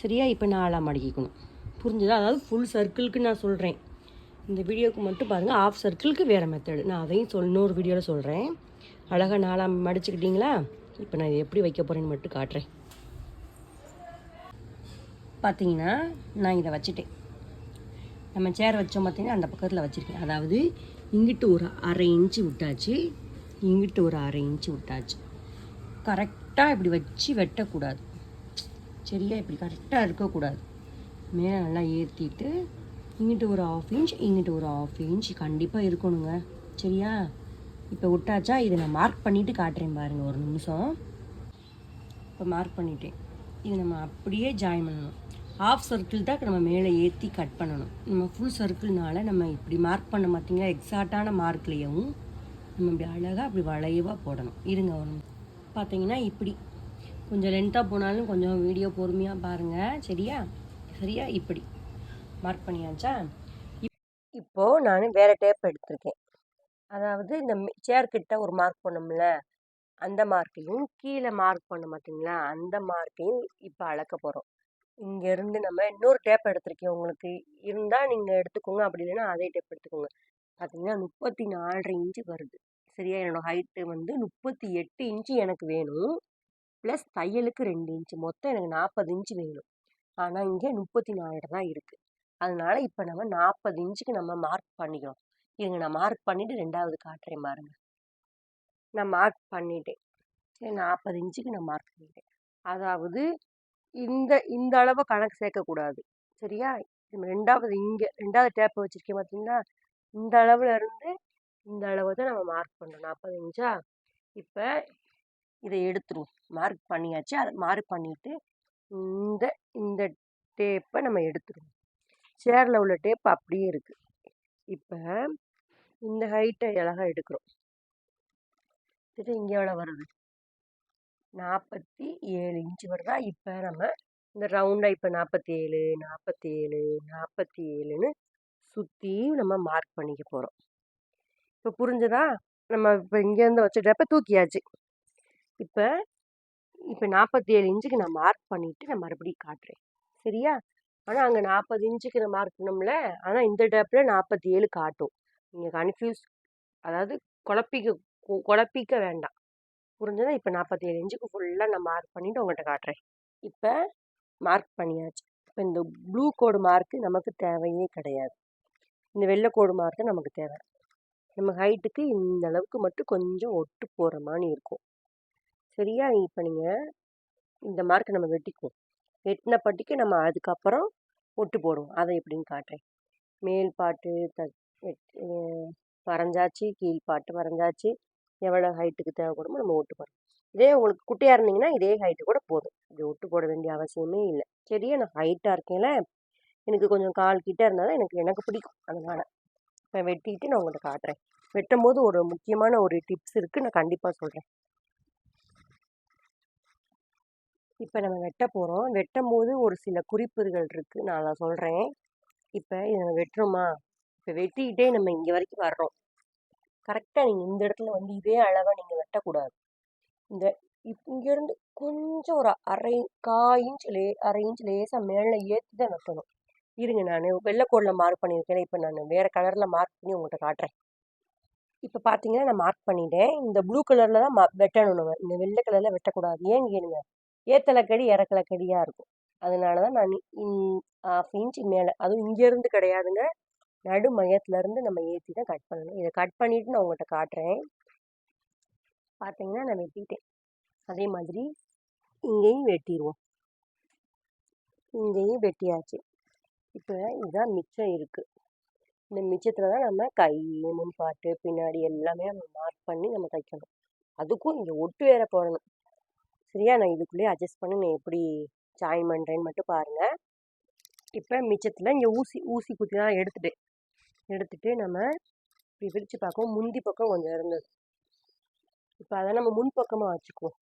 சரியா? இப்போ 4 மடிக்கணும். புரிஞ்சுதா? அதாவது ஃபுல் சர்க்கிளுக்கு நான் சொல்கிறேன், இந்த வீடியோவுக்கு மட்டும் பாருங்கள். ஆஃப் சர்க்கிளுக்கு வேறு மெத்தடு, நான் அதையும் இன்னொரு வீடியோவில் சொல்கிறேன். அழகாக 4 மடிச்சுக்கிட்டிங்களா? இப்போ நான் இதை எப்படி வைக்க போகிறேன்னு மட்டும் காட்டுறேன். பார்த்தீங்கன்னா நான் இதை வச்சுட்டேன். நம்ம சேர் வச்சோம் பார்த்தீங்கன்னா அந்த பக்கத்தில் வச்சுருக்கேன். அதாவது இங்கிட்டு ஒரு 1/2 இன்ச்சு விட்டாச்சு, இங்கிட்டு ஒரு 1/2 இன்ச்சு விட்டாச்சு. கரெக்டாக இப்படி வச்சு வெட்டக்கூடாது. சரியா? இப்படி கரெக்டாக இருக்கக்கூடாது. மேலே நல்லா ஏற்றிட்டு இங்கிட்டு ஒரு 1/2 இன்ச், இங்கிட்டு ஒரு 1/2 இன்ச் கண்டிப்பாக இருக்கணுங்க. சரியா? இப்போ விட்டாச்சா? இதை நான் மார்க் பண்ணிவிட்டு காட்டுறேன் பாருங்கள், ஒரு நிமிஷம். இப்போ மார்க் பண்ணிட்டேன். இது நம்ம அப்படியே ஜாயின் பண்ணணும். ஆஃப் சர்க்கிள் தான் நம்ம மேலே ஏற்றி கட் பண்ணணும். நம்ம ஃபுல் சர்க்கிள்னால நம்ம இப்படி மார்க் பண்ண பார்த்தீங்களா, எக்ஸாக்டான மார்க்லேயும் நம்ம இப்படி அழகாக அப்படி வளைவாக போடணும். இருங்க ஒரு பார்த்தீங்கன்னா இப்படி கொஞ்சம் லென்த்தாக போனாலும் கொஞ்சம் வீடியோ பொறுமையாக பாருங்கள். சரியா? சரியா? இப்படி மார்க் பண்ணியாச்சா? இப்போது நான் வேறு டேப் எடுத்திருக்கேன். அதாவது இந்த சேர்க்கிட்ட ஒரு மார்க் பண்ணோம்ல, அந்த மார்க்கையும் கீழே மார்க் பண்ண பார்த்தீங்களா, அந்த மார்க்கையும் இப்போ அளக்க போகிறோம். இங்கேருந்து நம்ம இன்னொரு டேப் எடுத்திருக்கேன், உங்களுக்கு இருந்தால் நீங்கள் எடுத்துக்கோங்க, அப்படி இல்லைன்னா அதே டேப் எடுத்துக்கோங்க. பார்த்தீங்கன்னா 34.5 இன்ச்சு வருது. சரியா? என்னோடய ஹைட்டு வந்து 38 இன்ச்சு எனக்கு வேணும், ப்ளஸ் தையலுக்கு 2 இன்ச்சு, மொத்தம் எனக்கு 40 இன்ச்சு வேணும். ஆனால் இங்கே 34 தான் இருக்குது. அதனால இப்போ நம்ம 40 இன்ச்சுக்கு நம்ம மார்க் பண்ணிக்கிறோம். இருங்க நான் மார்க் பண்ணிவிட்டு 2வது காட்டுறேன் பாருங்க. நான் மார்க் பண்ணிட்டேன். சரி, 40 இன்ச்சுக்கு நான் மார்க் பண்ணிட்டேன். அதாவது இந்த அளவை கணக்கு சேர்க்கக்கூடாது. சரியா? ரெண்டாவது டேப்பை வச்சுருக்கேன் பார்த்தீங்களா, இந்த அளவில் இருந்து இந்த அளவை தான் நம்ம மார்க் பண்ணுறோம். 40 இன்ச்சா? இப்போ இதை எடுத்துருவோம். மார்க் பண்ணியாச்சு. அதை மார்க் பண்ணிவிட்டு இந்த டேப்பை நம்ம எடுத்துருவோம். சேரில் உள்ள டேப் அப்படியே இருக்குது. இப்போ இந்த ஹைட்டை அழகாக எடுக்கிறோம். சரி, இங்கே எவ்வளோ வருது? 47 இன்ச்சு வருதா? இப்போ நம்ம இந்த ரவுண்டாக இப்போ 47 47 47ன்னு சுற்றி நம்ம மார்க் பண்ணிக்க போகிறோம். இப்போ புரிஞ்சதா? நம்ம இப்போ இங்கேருந்து வச்சுட்டப்ப தூக்கியாச்சு. இப்போ 47 இன்ச்சுக்கு நான் மார்க் பண்ணிவிட்டு நான் மறுபடியும் காட்டுறேன். சரியா? ஆனால் அங்கே 40 இன்ச்சுக்கு நான் மார்க் பண்ணோம்ல, ஆனால் இந்த டேப்பில் 47 காட்டும். நீங்கள் கன்ஃபியூஸ், அதாவது குழப்பிக்க வேண்டாம். புரிஞ்சதா? இப்போ 47 இன்ச்சுக்கு ஃபுல்லாக நான் மார்க் பண்ணிவிட்டு உங்கள்கிட்ட காட்டுறேன். இப்போ மார்க் பண்ணியாச்சு. இப்போ இந்த ப்ளூ கோடு மார்க்கு நமக்கு தேவையே கிடையாது, இந்த வெள்ளை கோடு மார்க்கு நமக்கு தேவை. நம்ம ஹைட்டுக்கு இந்த அளவுக்கு மட்டும் கொஞ்சம் ஒட்டு போகிற மாதிரி இருக்கும். சரியா? இப்போ நீங்கள் இந்த மார்க்கை நம்ம வெட்டிக்குவோம். வெட்டின பட்டிக்கு நம்ம அதுக்கப்புறம் ஒட்டு போடுவோம். அதை எப்படின்னு காட்டுறேன். மேல் பாட்டு வரைஞ்சாச்சு, கீழ்பாட்டு வரைஞ்சாச்சு. எவ்வளோ ஹைட்டுக்கு தேவைப்படுமோ நம்ம ஒட்டு போடுறோம். இதே உங்களுக்கு குட்டியாக இருந்தீங்கன்னா இதே ஹைட்டு கூட போதும். இது ஒட்டு போட வேண்டிய அவசியமே இல்லை. சரியா? நான் ஹைட்டாக இருக்கேன்ல, எனக்கு கொஞ்சம் கால் கிட்ட இருந்தால் தான் எனக்கு பிடிக்கும். அதனால் இப்போ வெட்டிட்டு நான் உங்கள்கிட்ட காட்டுறேன். வெட்டும் போது ஒரு முக்கியமான ஒரு டிப்ஸ் இருக்குது, நான் கண்டிப்பாக சொல்கிறேன். இப்போ நம்ம வெட்ட போகிறோம். வெட்டும் போது ஒரு சில குறிப்புகள் இருக்குது, நான் அதை சொல்கிறேன். இப்போ இதை நம்ம வெட்டுறோமா, இப்போ வெட்டிக்கிட்டே நம்ம இங்கே வரைக்கும் வர்றோம். கரெக்டாக நீங்கள் இந்த இடத்துல வந்து இதே அளவை நீங்கள் வெட்டக்கூடாது. இந்த இங்கேருந்து கொஞ்சம் ஒரு அரை இன்ச் லேசாக மேலே ஏற்றி தான் வெட்டணும். இருங்க, நான் வெள்ளைக்கோடில் மார்க் பண்ணியிருக்கேன். இப்போ நான் வேறு கலரில் மார்க் பண்ணி உங்கள்கிட்ட காட்டுறேன். இப்போ பார்த்தீங்கன்னா நான் மார்க் பண்ணிட்டேன். இந்த ப்ளூ கலரில் தான் வெட்டணும். நம்ம இந்த வெள்ளை கலரில் வெட்டக்கூடாது. ஏன்னு கேளுங்க, ஏத்தலைக்கடி இறக்கலக்கடியாக இருக்கும். அதனால தான் நான் 1/2 இன்ச் மேலே, அதுவும் இங்கேருந்து கிடையாதுங்க, நடு மையத்துலேருந்து நம்ம ஏற்றி தான் கட் பண்ணணும். இதை கட் பண்ணிவிட்டு நான் உங்கள்கிட்ட காட்டுறேன். பார்த்தீங்கன்னா நான் வெட்டிட்டேன். அதே மாதிரி இங்கேயும் வெட்டிடுவோம். இங்கேயும் வெட்டியாச்சு. இப்போ இதுதான் மிச்சம் இருக்குது. இந்த மிச்சத்தில் தான் நம்ம கை, முன்பாட்டு, பின்னாடி எல்லாமே நம்ம மார்க் பண்ணி நம்ம தைக்கணும். அதுக்கும் இங்கே ஒட்டு வேற போடணும். சரியா? நான் இதுக்குள்ளேயே அட்ஜஸ்ட் பண்ணி நான் எப்படி ஜாயின் பண்ணுறேன்னு மட்டும் பாருங்கள். இப்போ மிச்சத்தில் இங்கே ஊசி குத்தி தான் எடுத்துட்டு நம்ம இப்படி பிரித்து பார்க்கவும் முந்தி பக்கம் கொஞ்சம் இருந்தது. இப்போ அதை நம்ம முன்பக்கமாக வச்சுக்குவோம்.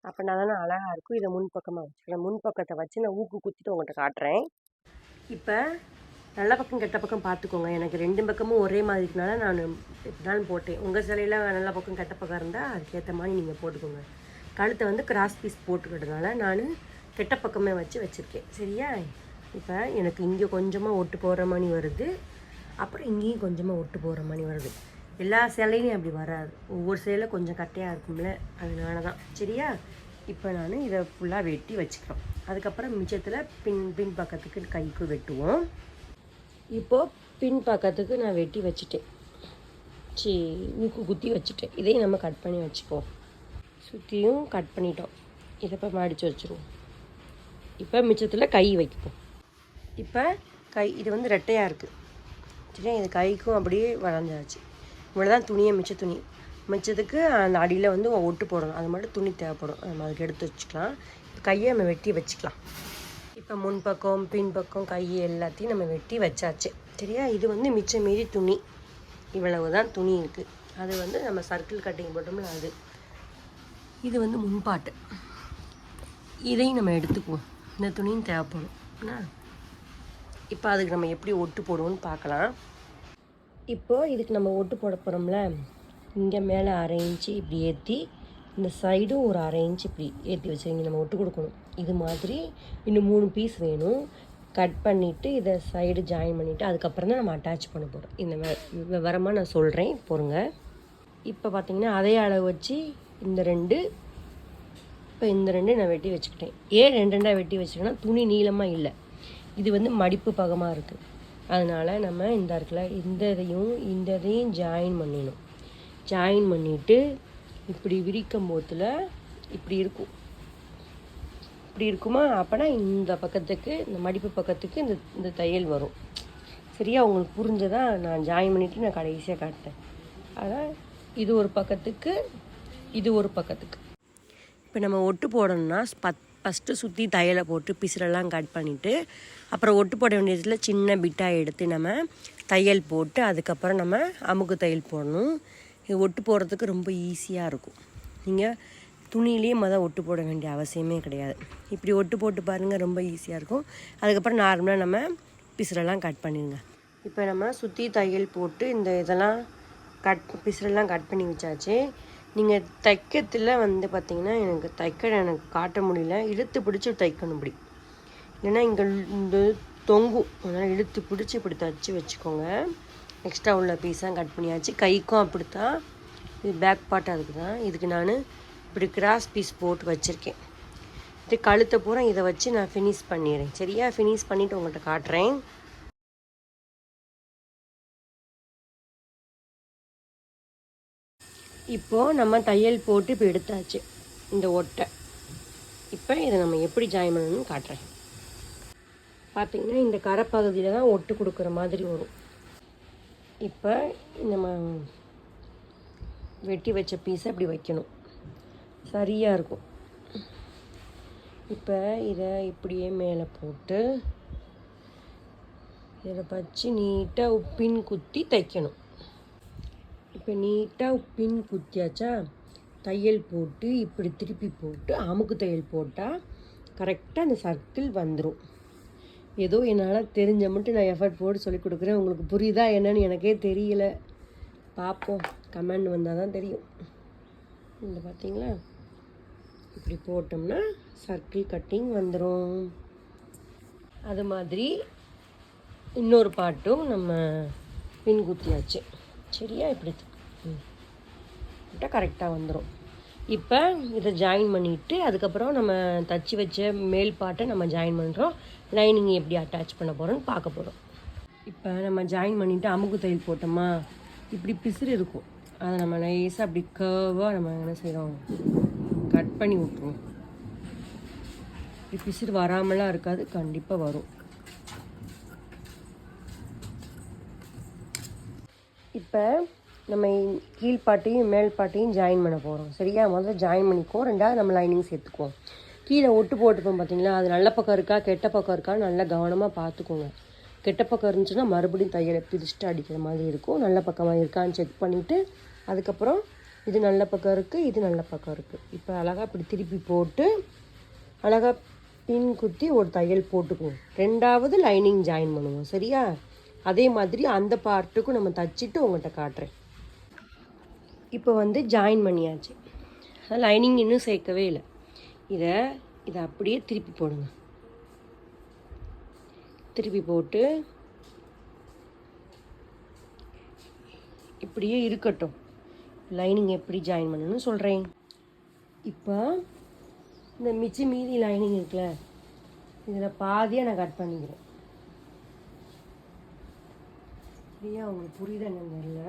அப்படின்னா தானே அழகாக இருக்கும். இதை முன்பக்கமாக வச்சுக்கிறேன். முன்பக்கத்தை வச்சு நான் ஊக்கு குத்திட்டு உங்கள்கிட்ட காட்டுறேன். இப்போ நல்ல பக்கம் கெட்ட பக்கம் பார்த்துக்கோங்க. எனக்கு 2 பக்கமும் ஒரே மாதிரி இருக்கனால நான் இப்படினாலும் போட்டேன். உங்கள் சிலையில் நல்ல பக்கம் கெட்ட பக்கம் இருந்தால் அதுக்கேற்ற மாதிரி நீங்கள் போட்டுக்கோங்க. கழுத்தை வந்து கிராஸ் பீஸ் போட்டுக்கிறதுனால நான் கெட்ட பக்கமே வச்சுருக்கேன். சரியா? இப்போ எனக்கு இங்கே கொஞ்சமாக ஒட்டு போகிற மாதிரி வருது, அப்புறம் இங்கேயும் கொஞ்சமாக ஒட்டு போகிற மாதிரி வருது. எல்லா சேலையும் அப்படி வராது. ஒவ்வொரு சேலை கொஞ்சம் கட்டையாக இருக்கும்ல, அதனால தான். சரியா? இப்போ நான் இதை ஃபுல்லாக வெட்டி வச்சுக்கிறோம். அதுக்கப்புறம் மிச்சத்தில் பின் பக்கத்துக்கு கைக்கு வெட்டுவோம். இப்போது பின் பக்கத்துக்கு நான் வெட்டி வச்சுட்டேன். ஊக்கு குத்தி வச்சுட்டேன். இதையும் நம்ம கட் பண்ணி வச்சுக்குவோம். சுற்றியும் கட் பண்ணிட்டோம். இதை இப்போ மடித்து வச்சுருவோம். இப்போ மிச்சத்தில் கை வைப்போம். இப்போ இது வந்து ரெட்டையாக இருக்குது. சரியா? இது கைக்கும் அப்படியே வளைஞ்சாச்சு. இவ்வளோ தான் துணியை, மிச்சத்துக்கு அந்த அடியில் வந்து ஒட்டு போடணும். அது மட்டும் துணி தேவைப்படும். நம்ம அதுக்கு எடுத்து வச்சுக்கலாம். கையை நம்ம வெட்டி வச்சுக்கலாம். இப்போ முன்பக்கம், பின்பக்கம், கை எல்லாத்தையும் நம்ம வெட்டி வச்சாச்சு. சரியா? இது வந்து மிச்சம் மீறி துணி, இவ்வளவு தான் துணி இருக்குது. அது வந்து நம்ம சர்க்கிள் கட்டிங் போட்டோம்ல அது. இது வந்து முன்பாட்டு. இதையும் நம்ம எடுத்துக்குவோம். இந்த துணியும் தேவைப்படும். இப்போ அதுக்கு நம்ம எப்படி ஒட்டு போடுவோம்னு பார்க்கலாம். இப்போது இதுக்கு நம்ம ஒட்டு போட போகிறோம்ல, இங்கே மேலே 1/2 இன்ச்சு இப்படி ஏற்றி, இந்த சைடும் ஒரு 1/2 இன்ச்சு இப்படி ஏற்றி வச்சு இங்கே நம்ம ஒட்டு கொடுக்கணும். இது மாதிரி இன்னும் 3 பீஸ் வேணும். கட் பண்ணிவிட்டு இதை சைடு ஜாயின் பண்ணிவிட்டு அதுக்கப்புறம் தான் நம்ம அட்டாச் பண்ண போகிறோம். இந்த விவரமாக நான் சொல்கிறேன், பொறுங்க. இப்போ பார்த்திங்கன்னா அதே அளவு வச்சு இந்த 2 நான் வெட்டி வச்சுக்கிட்டேன். ஏன் 2 வெட்டி வச்சுக்கிட்டேன்னா துணி நீளமாக இல்லை, இது வந்து மடிப்பு பகமாக இருக்குது. அதனால் நம்ம இந்த இதையும் ஜாயின் பண்ணிடணும். ஜாயின் பண்ணிவிட்டு இப்படி விரிக்கும் போதில் இப்படி இருக்குமா, அப்போனா இந்த பக்கத்துக்கு, இந்த மடிப்பு பக்கத்துக்கு இந்த தையல் வரும். சரியா? உங்களுக்கு புரிஞ்சதா? நான் ஜாயின் பண்ணிவிட்டு நான் கடைசியாக காட்டுறேன். அதான் இது ஒரு பக்கத்துக்கு, இது ஒரு பக்கத்துக்கு. இப்போ நம்ம ஒட்டு போடணும்னா ஃபஸ்ட்டு சுற்றி தையலை போட்டு பிசுரெல்லாம் கட் பண்ணிவிட்டு, அப்புறம் ஒட்டு போட வேண்டியதில் சின்ன பிட்டாக எடுத்து நம்ம தையல் போட்டு அதுக்கப்புறம் நம்ம அமுக்கு தையல் போடணும். இது ஒட்டு போடுறதுக்கு ரொம்ப ஈஸியாக இருக்கும். நீங்கள் துணியிலேயே ஒட்டு போட வேண்டிய அவசியமே கிடையாது. இப்படி ஒட்டு போட்டு பாருங்கள், ரொம்ப ஈஸியாக இருக்கும். அதுக்கப்புறம் நார்மலாக நம்ம பிசுரெல்லாம் கட் பண்ணிடுங்க. இப்போ நம்ம சுற்றி தையல் போட்டு இந்த இதெல்லாம் பிசுரெல்லாம் கட் பண்ணி வச்சாச்சு. நீங்கள் தைக்கத்தில் வந்து பார்த்திங்கன்னா எனக்கு காட்ட முடியல, இழுத்து பிடிச்சி தைக்கணும் இப்படி, இல்லைன்னா இங்கே இந்த தொங்கும். அதனால் இழுத்து பிடிச்சி இப்படி தைச்சி வச்சுக்கோங்க. எக்ஸ்ட்ரா உள்ள பீஸாக கட் பண்ணியாச்சு. கைக்கும் அப்படித்தான். இது பேக் பார்ட், அதுக்கு தான். இதுக்கு நான் இப்படி கிராஸ் பீஸ் போட்டு வச்சுருக்கேன். இது கழுத்தை பூரா இதை வச்சு நான் ஃபினிஷ் பண்ணிடுறேன். சரியா? ஃபினிஷ் பண்ணிவிட்டு உங்கள்கிட்ட காட்டுறேன். இப்போது நம்ம தையல் போட்டு இப்போ எடுத்தாச்சு இந்த ஒட்டை. இப்போ இதை நம்ம எப்படி ஜாயின் பண்ணணும்னு காட்டுறேன். பார்த்திங்கன்னா இந்த கரைப்பகுதியில் தான் ஒட்டு கொடுக்குற மாதிரி வரும். இப்போ நம்ம வெட்டி வச்ச பீஸை இப்படி வைக்கணும், சரியாக இருக்கும். இப்போ இதை இப்படியே மேலே போட்டு இதில் வச்சு நீட்டாக பின் குத்தி தைக்கணும். இப்போ நீட்டாக பின் குத்தியாச்சா, தையல் போட்டு இப்படி திருப்பி போட்டு அமுக்கு தையல் போட்டால் கரெக்டாக அந்த சர்க்கிள் வந்துடும். ஏதோ என்னால் தெரிஞ்ச மட்டும் நான் எஃபர்ட் போட்டு சொல்லி கொடுக்குறேன். உங்களுக்கு புரியுதா என்னன்னு எனக்கே தெரியல, பார்ப்போம், கமெண்ட் வந்தால் தான் தெரியும். இந்த பார்த்தீங்களா, இப்படி போட்டோம்னா சர்க்கிள் கட்டிங் வந்துடும். அது மாதிரி இன்னொரு பாட்டும் நம்ம பின் குத்தியாச்சு, சரியா? இப்படி கரெக்டாக வந்துடும். இப்போ இதை ஜாயின் பண்ணிவிட்டு அதுக்கப்புறம் நம்ம தச்சு வச்ச மேல் பாட்டை நம்ம ஜாயின் பண்ணுறோம். லைனிங் எப்படி அட்டாச் பண்ண போகிறோன்னு பார்க்க போகிறோம். இப்போ நம்ம ஜாயின் பண்ணிவிட்டு அமுக்கு தையல் போட்டோமா, இப்படி பிசுறு இருக்கும், அதை நம்ம நைஸாக அப்படி கர்வாக நம்ம என்ன செய்கிறோம், கட் பண்ணி விட்ருவோம். இப்படி பிசுறு வராமலாம் இருக்காது, கண்டிப்பாக வரும். இப்போ நம்ம கீழ்பாட்டையும் மேல் பாட்டையும் ஜாயின் பண்ண போகிறோம், சரியா? முதல்ல ஜாயின் பண்ணிக்குவோம், ரெண்டாவது நம்ம லைனிங் சேர்த்துக்குவோம். கீழே ஒட்டு போட்டுப்போம் பார்த்தீங்களா, அது நல்ல பக்கம் இருக்கா கெட்ட பக்கம் இருக்கான்னு நல்லா கவனமாக பார்த்துக்கோங்க. கெட்ட பக்கம் இருந்துச்சுன்னா மறுபடியும் தையலை பிரிச்சுட்டு அடிக்கிற மாதிரி இருக்கும். நல்ல பக்கமாக இருக்கான்னு செக் பண்ணிவிட்டு அதுக்கப்புறம் இது நல்ல பக்கம் இருக்குது, இது நல்ல பக்கம் இருக்குது. இப்போ அழகாக இப்படி திருப்பி போட்டு அழகாக பின் குத்தி ஒரு தையல் போட்டுக்குவோம். ரெண்டாவது லைனிங் ஜாயின் பண்ணுவோம், சரியா? அதே மாதிரி அந்த பார்ட்டுக்கும் நம்ம தச்சுட்டு உங்கள்கிட்ட காட்டுறேன். இப்போ ஜாயின் பண்ணியாச்சு, லைனிங் இன்னும் சேர்க்கவே இல்லை. இதை அப்படியே திருப்பி போடுங்க. திருப்பி போட்டு இப்படியே இருக்கட்டும். லைனிங் எப்படி ஜாயின் பண்ணணும்னு சொல்கிறேன். இப்போ இந்த மீதி லைனிங் இருக்குல்ல, இதில் பாதியாக நான் கட் பண்ணிக்கிறேன். சரியா? உங்களுக்கு புரியுதா என்னன்னு தெரியல.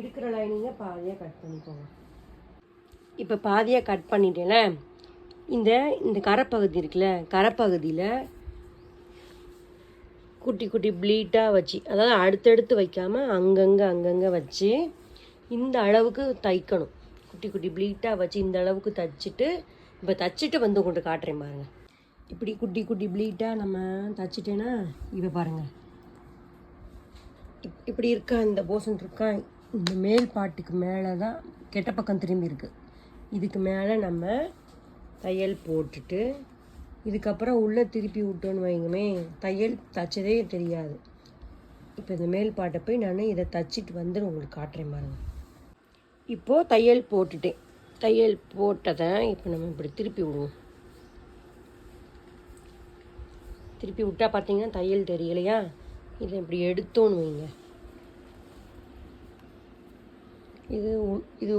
இருக்கிற லைனிங்கை பாதியாக கட் பண்ணிக்கோங்க. இப்போ பாதியாக கட் பண்ணிட்டேன்ல, இந்த கரைப்பகுதி இருக்குல்ல, கரைப்பகுதியில் குட்டி குட்டி ப்ளீட்டாக வச்சு, அதாவது அடுத்தடுத்து வைக்காமல் அங்கங்கே வச்சு இந்த அளவுக்கு தைக்கணும். குட்டி குட்டி ப்ளீட்டாக வச்சு இந்த அளவுக்கு தைச்சிட்டு, இப்போ தைச்சிட்டு கொண்டு காட்டுறேன் பாருங்கள். இப்படி குட்டி குட்டி ப்ளீட்டாக நம்ம தைச்சிட்டேன்னா இப்போ பாருங்கள், இப்படி இருக்கா, இந்த போர்ஷன் இருக்கா, இந்த மேல் பாட்டுக்கு மேலே தான் கெட்ட பக்கம் திரும்பி இருக்குது. இதுக்கு மேலே நம்ம தையல் போட்டுட்டு இதுக்கப்புறம் உள்ளே திருப்பி விட்டோன்னு வைங்கமே, தையல் தைச்சதே தெரியாது. இப்போ இந்த மேல் பாட்டை போய் நான் இதை தைச்சிட்டு உங்களுக்கு காட்டுறேன் பாருங்க. இப்போது தையல் போட்டுட்டேன். தையல் போட்டதை இப்போ நம்ம இப்படி திருப்பி விடுவோம். திருப்பி விட்டால் பார்த்தீங்கன்னா தையல் தெரியலையா, இதை இப்படி எடுத்தோன்னு வைங்க. இது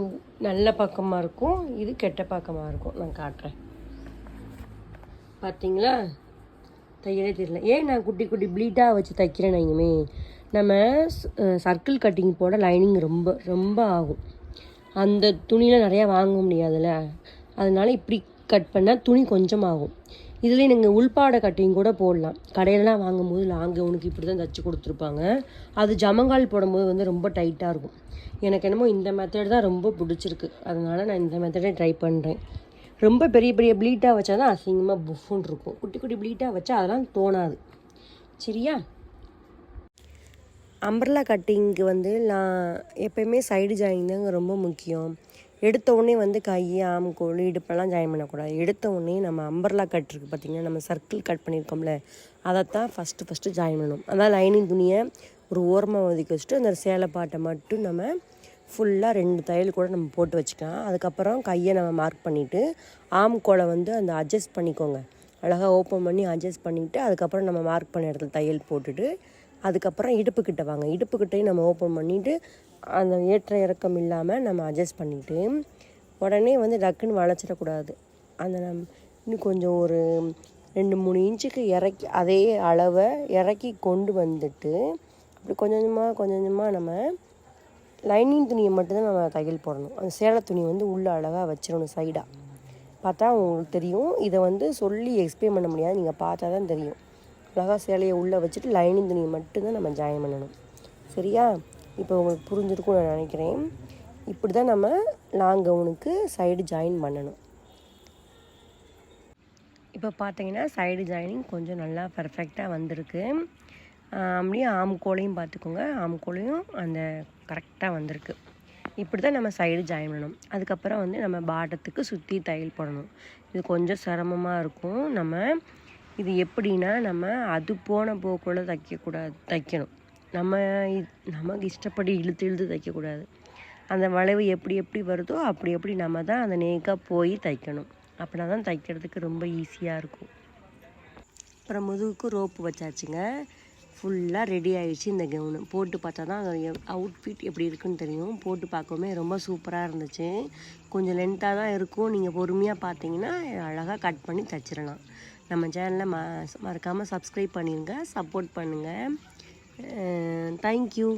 நல்ல பக்கமாக இருக்கும், இது கெட்ட பக்கமாக இருக்கும். நான் காட்டுறேன், பார்த்தீங்களா? தையலே தெரியல. ஏன் நான் குட்டி குட்டி ப்ளீட்டாக வச்சு தைக்கிறேன் வைங்கமே, நம்ம சர்க்கிள் கட்டிங் போட லைனிங் ரொம்ப ரொம்ப ஆகும். அந்த துணியில் நிறையா வாங்க முடியாதுல்ல, அதனால இப்படி கட் பண்ணால் துணி கொஞ்சம் ஆகும். இதுலேயே நீங்கள் உள்பாடை கட்டிங் கூட போடலாம். கடையிலலாம் வாங்கும்போது லாங்கு உனக்கு இப்படி தான் தைச்சி கொடுத்துருப்பாங்க. அது ஜமங்கால் போடும்போது ரொம்ப டைட்டாக இருக்கும். எனக்கு என்னமோ இந்த மெத்தட் தான் ரொம்ப பிடிச்சிருக்கு, அதனால் நான் இந்த மெத்தடே ட்ரை பண்ணுறேன். ரொம்ப பெரிய பெரிய ப்ளீட்டாக வச்சா தான் அசிங்கமாக புஃப்னு இருக்கும். குட்டி குட்டி ப்ளீட்டாக வச்சா அதெல்லாம் தோணாது, சரியா? அம்பர்லா கட்டிங்க்கு நான் எப்போயுமே சைடு ஜாயின் தாங்க ரொம்ப முக்கியம். எடுத்த உடனே கை ஆம்கோல் இடுப்பெல்லாம் ஜாயின் பண்ணக்கூடாது. எடுத்த உடனே நம்ம அம்பர்லா கட் இருக்குது பார்த்திங்கன்னா, நம்ம சர்க்கிள் கட் பண்ணியிருக்கோம்ல, அதைத்தான் ஃபஸ்ட்டு ஜாயின் பண்ணணும். அதான் லைனிங் துணியை ஒரு ஓரமாக ஒதுக்கி வச்சுட்டு அந்த சேலை பாட்டை மட்டும் நம்ம ஃபுல்லாக 2 தையல் கூட நம்ம போட்டு வச்சுக்கலாம். அதுக்கப்புறம் கையை நம்ம மார்க் பண்ணிவிட்டு ஆம்கோலை அந்த அட்ஜஸ்ட் பண்ணிக்கோங்க. அழகாக ஓப்பன் பண்ணி அட்ஜஸ்ட் பண்ணிவிட்டு அதுக்கப்புறம் நம்ம மார்க் பண்ண இடத்துல தையல் போட்டுட்டு அதுக்கப்புறம் இடுப்புக்கிட்ட வாங்க. இடுப்புக்கிட்டையும் நம்ம ஓப்பன் பண்ணிவிட்டு அந்த ஏற்ற இறக்கம் இல்லாமல் நம்ம அட்ஜஸ்ட் பண்ணிவிட்டு உடனே டக்குன்னு வளைச்சிடக்கூடாது. அந்த இன்னும் கொஞ்சம் ஒரு 2-3 இன்ச்சுக்கு இறக்கி அதே அளவை இறக்கி கொண்டு வந்துட்டு அப்படி கொஞ்சம் கொஞ்சமாக நம்ம லைனிங் துணியை மட்டும்தான் நம்ம தையல் போடணும். அந்த சேலை துணி வந்து உள்ளே அழகாக வச்சிடணும் சைடாக. பார்த்தா உங்களுக்கு தெரியும். இதை வந்து சொல்லி எக்ஸ்பிளைன் பண்ண முடியாது, நீங்கள் பார்த்தா தான் தெரியும். அழகாக சேலையை உள்ளே வச்சுட்டு லைனிங் துணியை மட்டும்தான் நம்ம ஜாயின் பண்ணணும். சரியா? இப்போ உங்களுக்கு புரிஞ்சிருக்கும்னு நான் நினைக்கிறேன். இப்படி தான் நம்ம லாங் கவுனுக்கு சைடு ஜாயின் பண்ணணும். இப்போ பார்த்தீங்கன்னா சைடு ஜாயினிங் கொஞ்சம் நல்லா பர்ஃபெக்டாக வந்திருக்கு. அப்படியே ஆம்கோலையும் பார்த்துக்கோங்க, ஆம்கோலையும் அந்த கரெக்டாக வந்திருக்கு. இப்படி தான் நம்ம சைடு ஜாயின் பண்ணணும். அதுக்கப்புறம் வந்து நம்ம பாட்டத்துக்கு சுற்றி தையல் போடணும். இது கொஞ்சம் சிரமமாக இருக்கும். நம்ம இது எப்படின்னா, நம்ம அது போன போக்குள்ள தைக்கணும். நமக்கு இஷ்டப்படி இழுத்து தைக்கக்கூடாது. அந்த வளைவு எப்படி வருதோ அப்படி நம்ம தான் அந்த நேக்காக போய் தைக்கணும். அப்படின்னா தான் தைக்கிறதுக்கு ரொம்ப ஈஸியாக இருக்கும். அப்புறம் முதுகுக்கு ரோப்பு வச்சாச்சுங்க. ஃபுல்லாக ரெடி ஆகிடுச்சு இந்த கவுனு. போட்டு பார்த்தா தான் அது அவுட்ஃபிட் எப்படி இருக்குன்னு தெரியும். போட்டு பார்க்கவுமே ரொம்ப சூப்பராக இருந்துச்சு. கொஞ்சம் லென்த்தாக தான் இருக்கும். நீங்கள் பொறுமையாக பார்த்தீங்கன்னா அழகாக கட் பண்ணி தைச்சிடலாம். நம்ம சேனலில் மறக்காமல் சப்ஸ்கிரைப் பண்ணிடுங்க, சப்போர்ட் பண்ணுங்கள். தேங்க்யூ.